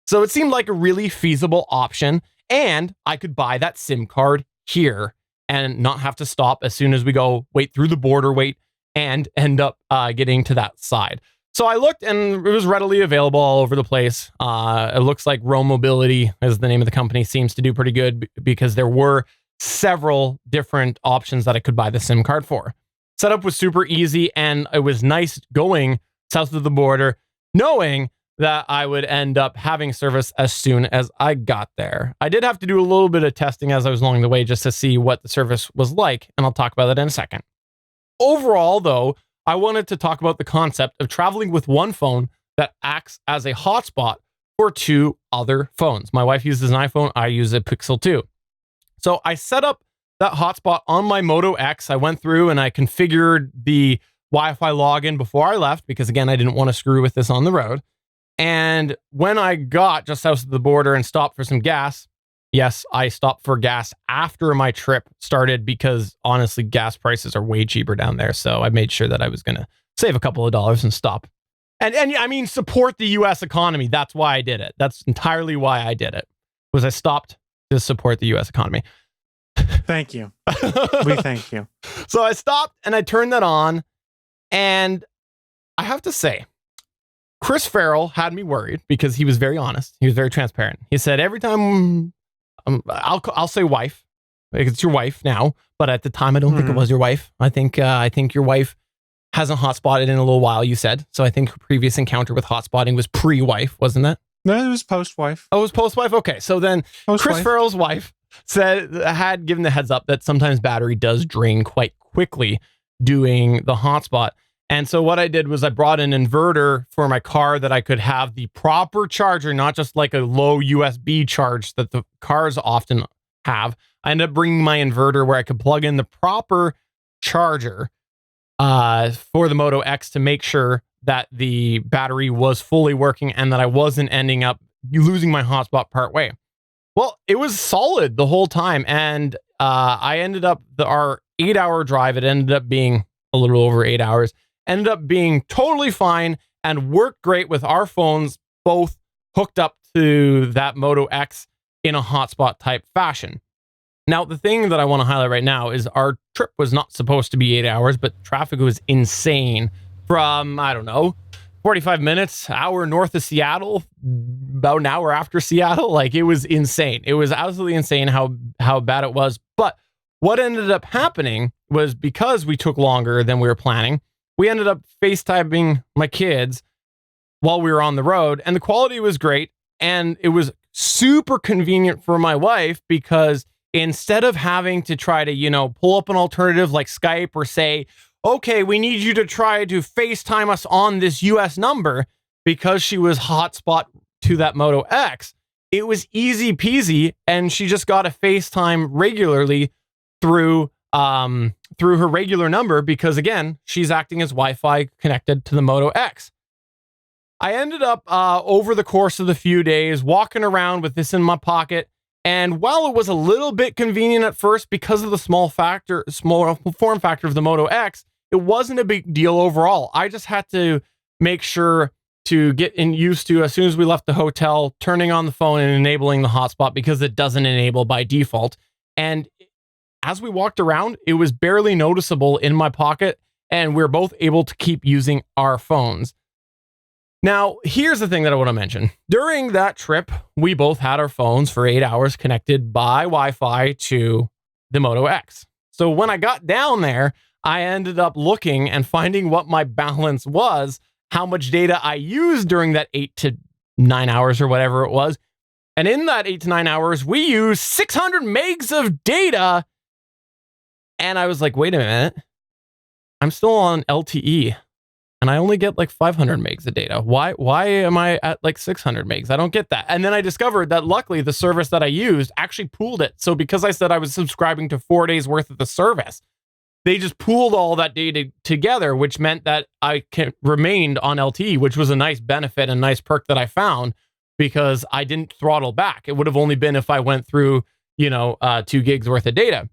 So it seemed like a really feasible option, and I could buy that SIM card here and not have to stop as soon as we go wait through the border wait and end up getting to that side. So I looked, and it was readily available all over the place. It looks like Roam Mobility, as the name of the company, seems to do pretty good because there were several different options that I could buy the SIM card for. Setup was super easy, and it was nice going south of the border, knowing that I would end up having service as soon as I got there. I did have to do a little bit of testing as I was along the way just to see what the service was like, and I'll talk about that in a second. Overall, though, I wanted to talk about the concept of traveling with one phone that acts as a hotspot for two other phones. My wife uses an iPhone, I use a Pixel 2. So I set up that hotspot on my Moto X. I went through and I configured the Wi-Fi login before I left because, again, I didn't want to screw with this on the road. And when I got just south of the border and stopped for some gas, yes, I stopped for gas after my trip started because honestly, gas prices are way cheaper down there. So I made sure that I was going to save a couple of dollars and stop. And I mean, support the US economy. That's why I did it. That's entirely why I did it, was I stopped to support the US economy. Thank you. We thank you. So I stopped and I turned that on. And I have to say, Chris Farrell had me worried because he was very honest. He was very transparent. He said, every time I'll say wife, like it's your wife now, but at the time I don't think it was your wife. I think your wife hasn't hotspotted in a little while, you said. So I think her previous encounter with hotspotting was pre-wife, wasn't it? No, it was post-wife. Oh, it was post-wife? Okay. So then Chris Farrell's wife had given the heads up that sometimes battery does drain quite quickly doing the hotspot. And so what I did was I brought an inverter for my car that I could have the proper charger, not just like a low USB charge that the cars often have. I ended up bringing my inverter where I could plug in the proper charger for the Moto X to make sure that the battery was fully working and that I wasn't ending up losing my hotspot part way. Well, it was solid the whole time. And I ended up, our 8-hour drive, it ended up being a little over 8 hours, ended up being totally fine and worked great with our phones both hooked up to that Moto X in a hotspot type fashion. Now, the thing that I want to highlight right now is our trip was not supposed to be 8 hours, but traffic was insane from, I don't know, 45 minutes, hour north of Seattle, about an hour after Seattle. Like, it was insane. It was absolutely insane how bad it was. But what ended up happening was, because we took longer than we were planning, we ended up FaceTiming my kids while we were on the road, and the quality was great. And it was super convenient for my wife, because instead of having to try to, pull up an alternative like Skype or say, okay, we need you to try to FaceTime us on this US number, because she was hotspot to that Moto X, it was easy peasy. And she just got a FaceTime regularly through her regular number, because again, she's acting as Wi-Fi connected to the Moto X. I ended up over the course of the few days walking around with this in my pocket. And while it was a little bit convenient at first because of the small form factor of the Moto X, it wasn't a big deal overall. I just had to make sure to get used to, as soon as we left the hotel, turning on the phone and enabling the hotspot, because it doesn't enable by default. And as we walked around, it was barely noticeable in my pocket, and we're both able to keep using our phones. Now, here's the thing that I want to mention. During that trip, we both had our phones for 8 hours connected by Wi-Fi to the Moto X. So when I got down there, I ended up looking and finding what my balance was, how much data I used during that 8 to 9 hours or whatever it was. And in that 8 to 9 hours, we used 600 megs of data. And I was like, wait a minute, I'm still on LTE. And I only get like 500 megs of data. Why am I at like 600 megs? I don't get that. And then I discovered that luckily the service that I used actually pooled it. So because I said I was subscribing to 4 days worth of the service, they just pooled all that data together, which meant that I remained on LTE, which was a nice benefit and nice perk that I found, because I didn't throttle back. It would have only been if I went through, 2 gigs worth of data.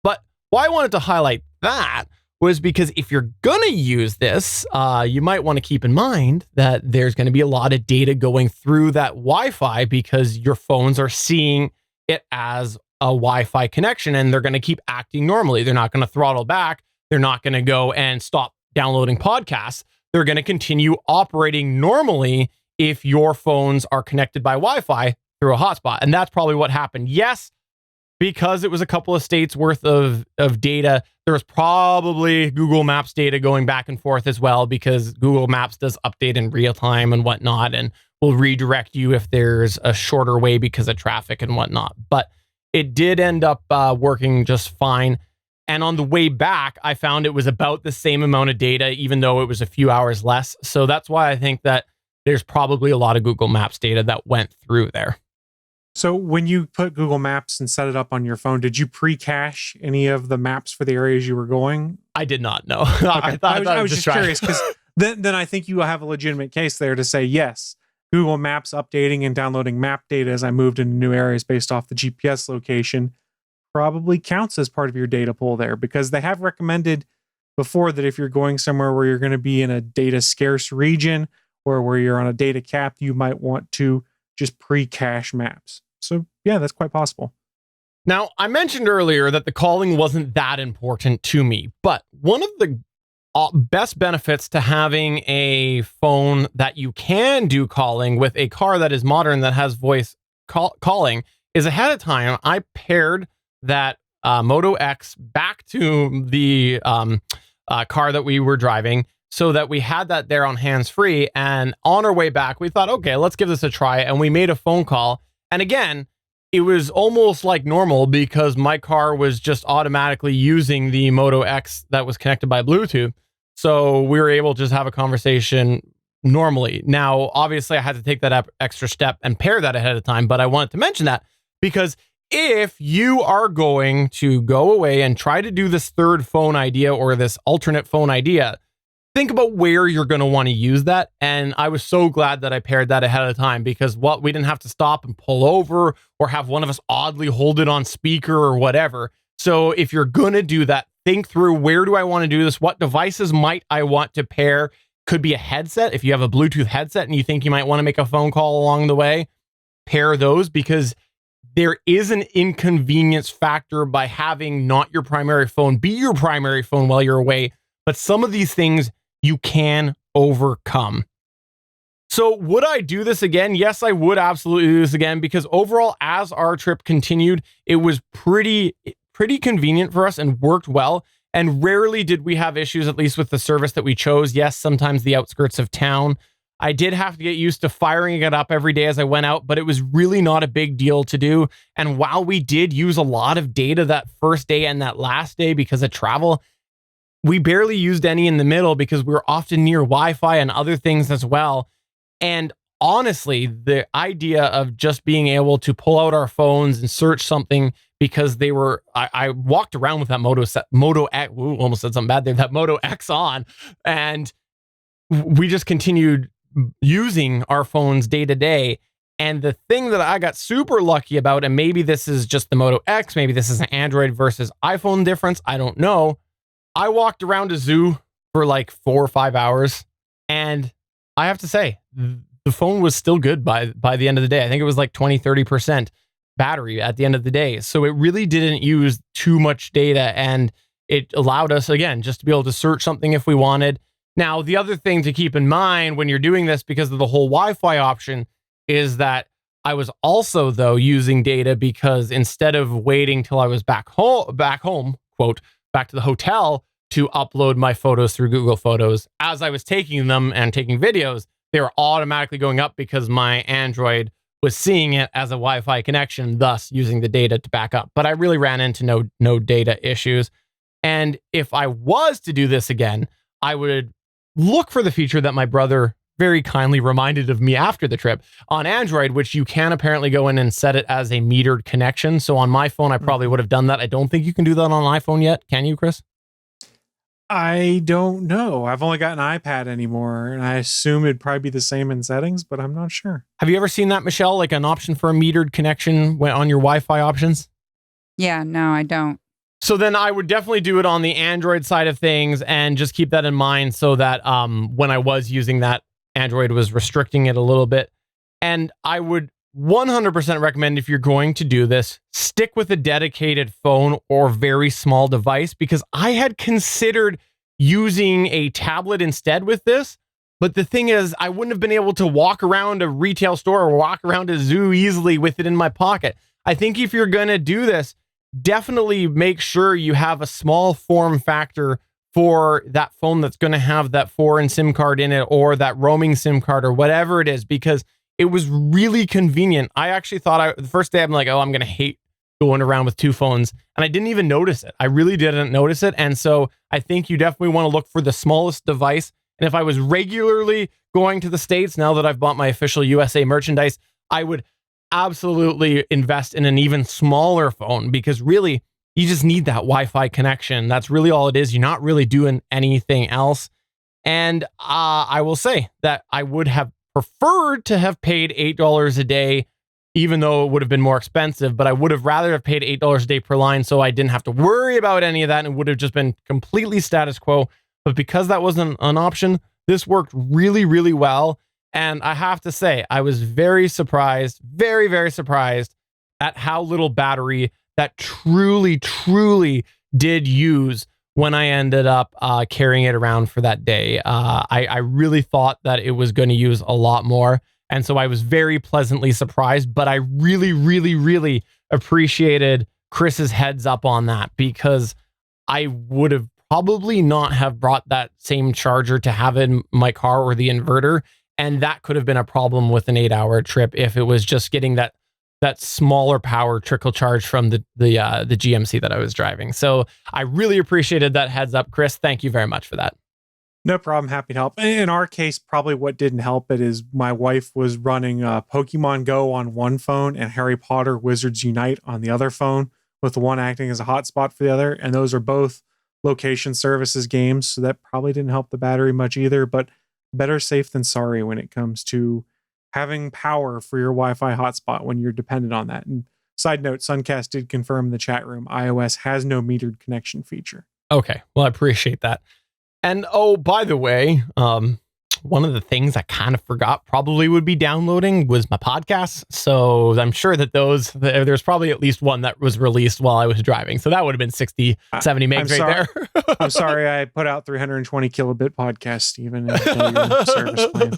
But why I wanted to highlight that was because if you're going to use this, you might want to keep in mind that there's going to be a lot of data going through that Wi-Fi, because your phones are seeing it as a Wi-Fi connection, and they're going to keep acting normally. They're not going to throttle back. They're not going to go and stop downloading podcasts. They're going to continue operating normally if your phones are connected by Wi-Fi through a hotspot. And that's probably what happened. Yes, because it was a couple of states worth of data, there was probably Google Maps data going back and forth as well, because Google Maps does update in real time and whatnot, and will redirect you if there's a shorter way because of traffic and whatnot. But it did end up working just fine. And on the way back, I found it was about the same amount of data, even though it was a few hours less. So that's why I think that there's probably a lot of Google Maps data that went through there. So when you put Google Maps and set it up on your phone, did you pre-cache any of the maps for the areas you were going? I did not know. Okay. I was just curious, because then I think you have a legitimate case there to say, yes, Google Maps updating and downloading map data as I moved into new areas based off the GPS location probably counts as part of your data pool there, because they have recommended before that if you're going somewhere where you're going to be in a data scarce region or where you're on a data cap, you might want to just pre-cache maps. So yeah, that's quite possible. Now, I mentioned earlier that the calling wasn't that important to me, but one of the best benefits to having a phone that you can do calling with a car that is modern, that has voice calling, is ahead of time I paired that Moto X back to the car that we were driving, so that we had that there on hands-free. And on our way back, we thought, okay, let's give this a try. And we made a phone call. And again, it was almost like normal, because my car was just automatically using the Moto X that was connected by Bluetooth. So we were able to just have a conversation normally. Now, obviously, I had to take that extra step and pair that ahead of time. But I wanted to mention that because if you are going to go away and try to do this third phone idea or this alternate phone idea, think about where you're going to want to use that. And I was so glad that I paired that ahead of time, because we didn't have to stop and pull over or have one of us oddly hold it on speaker or whatever. So if you're going to do that, think through, where do I want to do this? What devices might I want to pair? Could be a headset. If you have a Bluetooth headset and you think you might want to make a phone call along the way, pair those, because there is an inconvenience factor by having not your primary phone be your primary phone while you're away. But some of these things you can overcome. So would I do this again? Yes, I would absolutely do this again, because overall, as our trip continued, it was pretty convenient for us and worked well. And rarely did we have issues, at least with the service that we chose. Yes, sometimes the outskirts of town. I did have to get used to firing it up every day as I went out, but it was really not a big deal to do. And while we did use a lot of data that first day and that last day because of travel, we barely used any in the middle because we were often near Wi-Fi and other things as well. And honestly, the idea of just being able to pull out our phones and search something, because I walked around with that Moto X, almost said something bad there, that Moto X on, and we just continued using our phones day to day. And the thing that I got super lucky about, and maybe this is just the Moto X, maybe this is an Android versus iPhone difference, I don't know. I walked around a zoo for like 4 or 5 hours, and I have to say, the phone was still good by the end of the day. I think it was like 20-30% battery at the end of the day. So it really didn't use too much data, and it allowed us, again, just to be able to search something if we wanted. Now, the other thing to keep in mind when you're doing this, because of the whole Wi-Fi option, is that I was also, though, using data, because instead of waiting till I was back home, quote, back to the hotel to upload my photos through Google Photos, as I was taking them and taking videos, they were automatically going up because my Android was seeing it as a Wi-Fi connection, thus using the data to back up. But I really ran into no data issues. And if I was to do this again, I would look for the feature that my brother very kindly reminded of me after the trip on Android, which you can apparently go in and set it as a metered connection. So on my phone, I probably would have done that. I don't think you can do that on an iPhone yet. Can you, Chris? I don't know. I've only got an iPad anymore, and I assume it'd probably be the same in settings, but I'm not sure. Have you ever seen that, Michelle? Like an option for a metered connection on your Wi-Fi options? Yeah, no, I don't. So then I would definitely do it on the Android side of things, and just keep that in mind so that when I was using that, Android was restricting it a little bit. And I would 100% recommend, if you're going to do this, stick with a dedicated phone or very small device, because I had considered using a tablet instead with this. But the thing is, I wouldn't have been able to walk around a retail store or walk around a zoo easily with it in my pocket. I think if you're going to do this, definitely make sure you have a small form factor for that phone that's going to have that foreign SIM card in it, or that roaming SIM card, or whatever it is, because it was really convenient. I actually thought the first day I'm like, oh, I'm going to hate going around with two phones. And I didn't even notice it. I really didn't notice it. And so I think you definitely want to look for the smallest device. And if I was regularly going to the States, now that I've bought my official USA merchandise, I would absolutely invest in an even smaller phone, because really you just need that Wi-Fi connection. That's really all it is. You're not really doing anything else. And I will say that I would have preferred to have paid $8 a day, even though it would have been more expensive, but I would have rather have paid $8 a day per line, so I didn't have to worry about any of that, and it would have just been completely status quo. But because that wasn't an option, this worked really, really well. And I have to say, I was very surprised, very, very surprised at how little battery that truly did use when I ended up carrying it around for that day. I really thought that it was going to use a lot more. And so I was very pleasantly surprised, but I really appreciated Chris's heads up on that, because I would have probably not have brought that same charger to have in my car, or the inverter. And that could have been a problem with an 8-hour trip if it was just getting that smaller power trickle charge from the GMC that I was driving. So I really appreciated that heads up, Chris. Thank you very much for that. No problem. Happy to help. In our case, probably what didn't help it is my wife was running Pokemon Go on one phone and Harry Potter Wizards Unite on the other phone, with the one acting as a hotspot for the other. And those are both location services games, so that probably didn't help the battery much either, but better safe than sorry when it comes to having power for your Wi-Fi hotspot when you're dependent on that. And side note, Suncast did confirm in the chat room, iOS has no metered connection feature. Okay, well, I appreciate that. And oh, by the way, one of the things I kind of forgot probably would be downloading was my podcasts. So I'm sure that there's probably at least one that was released while I was driving. So that would have been 60, 70 megs there. I'm sorry I put out 320 kilobit podcast, Stephen, and your service plan.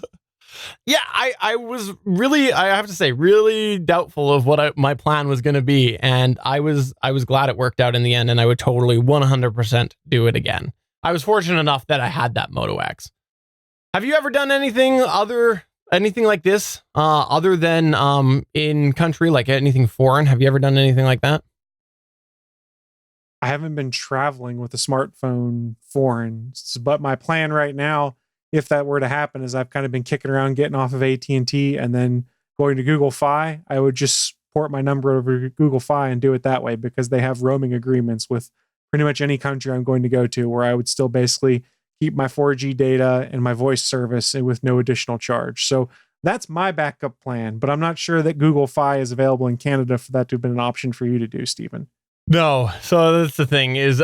Yeah, I was really, I have to say, really doubtful of what my plan was going to be. And I was glad it worked out in the end, and I would totally 100% do it again. I was fortunate enough that I had that Moto X. Have you ever done anything like this, other than in country, like anything foreign? Have you ever done anything like that? I haven't been traveling with a smartphone foreign, but my plan right now, if that were to happen, is I've kind of been kicking around getting off of AT&T and then going to Google Fi. I would just port my number over to Google Fi and do it that way, because they have roaming agreements with pretty much any country I'm going to go to, where I would still basically keep my 4G data and my voice service with no additional charge. So that's my backup plan, but I'm not sure that Google Fi is available in Canada for that to have been an option for you to do, Stephen. No. So that's the thing is,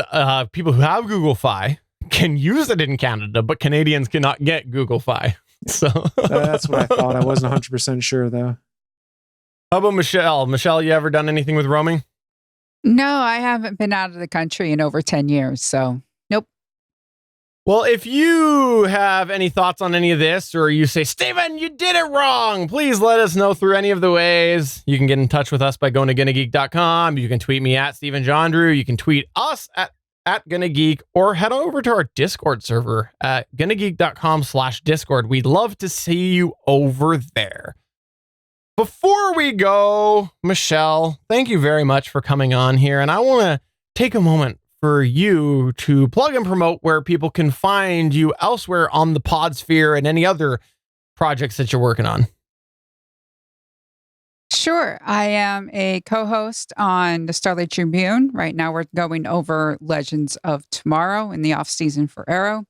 people who have Google Fi can use it in Canada, but Canadians cannot get Google Fi. So that's what I thought. I wasn't 100% sure though. How about Michelle? Michelle, you ever done anything with roaming? No, I haven't been out of the country in over 10 years. So nope. Well, if you have any thoughts on any of this, or you say, Steven, you did it wrong, please let us know through any of the ways. You can get in touch with us by going to GonnaGeek.com. You can tweet me at Steven Jondrew. You can tweet us at GonnaGeek, or head over to our Discord server at GonnaGeek.com/Discord. We'd love to see you over there. Before we go, Michelle, thank you very much for coming on here. And I want to take a moment for you to plug and promote where people can find you elsewhere on the Podsphere and any other projects that you're working on. Sure. I am a co-host on the Starlight Tribune. Right now we're going over Legends of Tomorrow in the off-season for Arrow.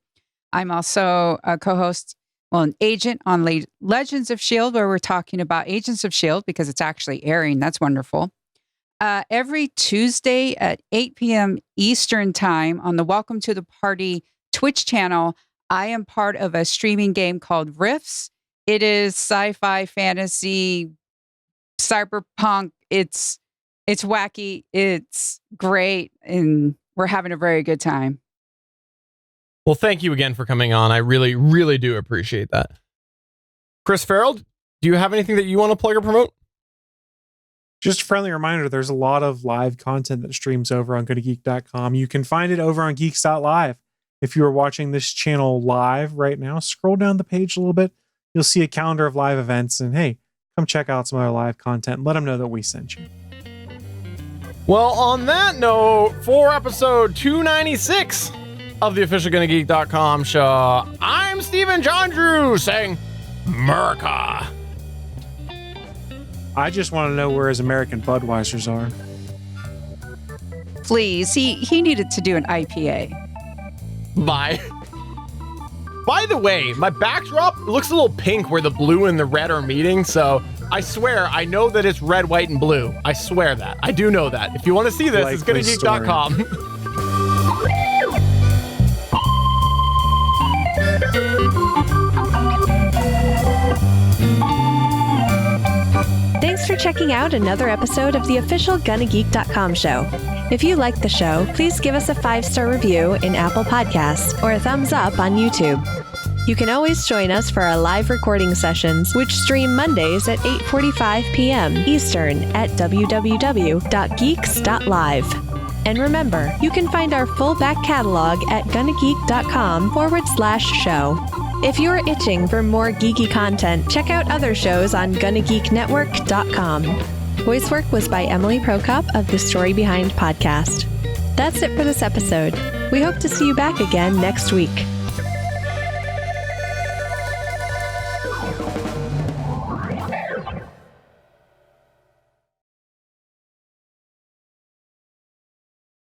I'm also a co-host, an agent on Legends of S.H.I.E.L.D., where we're talking about Agents of S.H.I.E.L.D. because it's actually airing. That's wonderful. Every Tuesday at 8 p.m. Eastern Time on the Welcome to the Party Twitch channel, I am part of a streaming game called Rifts. It is sci-fi, fantasy, cyberpunk. It's wacky. It's great. And we're having a very good time. Well, thank you again for coming on. I really, really do appreciate that. Chris Farrell, do you have anything that you want to plug or promote? Just a friendly reminder, there's a lot of live content that streams over on GonnaGeek.com. You can find it over on Geeks.live. If you are watching this channel live right now, scroll down the page a little bit. You'll see a calendar of live events. And hey, come check out some other live content and let them know that we sent you. Well, on that note, for episode 296 of the official GonnaGeek.com show, I'm Steven Jondrew saying, Murica. I just want to know where his American Budweisers are. Please, he needed to do an IPA. Bye. By the way, my backdrop looks a little pink where the blue and the red are meeting, so I swear, I know that it's red, white, and blue. I swear that. I do know that. If you want to see this, it's GonnaGeek.com. Thanks for checking out another episode of the official GonnaGeek.com show. If you like the show, please give us a 5-star review in Apple Podcasts or a thumbs up on YouTube. You can always join us for our live recording sessions, which stream Mondays at 8:45 p.m. Eastern at www.geeks.live. And remember, you can find our full back catalog at GonnaGeek.com/show. If you're itching for more geeky content, check out other shows on GonnaGeekNetwork.com. Voice work was by Emily Prokop of the Story Behind podcast. That's it for this episode. We hope to see you back again next week.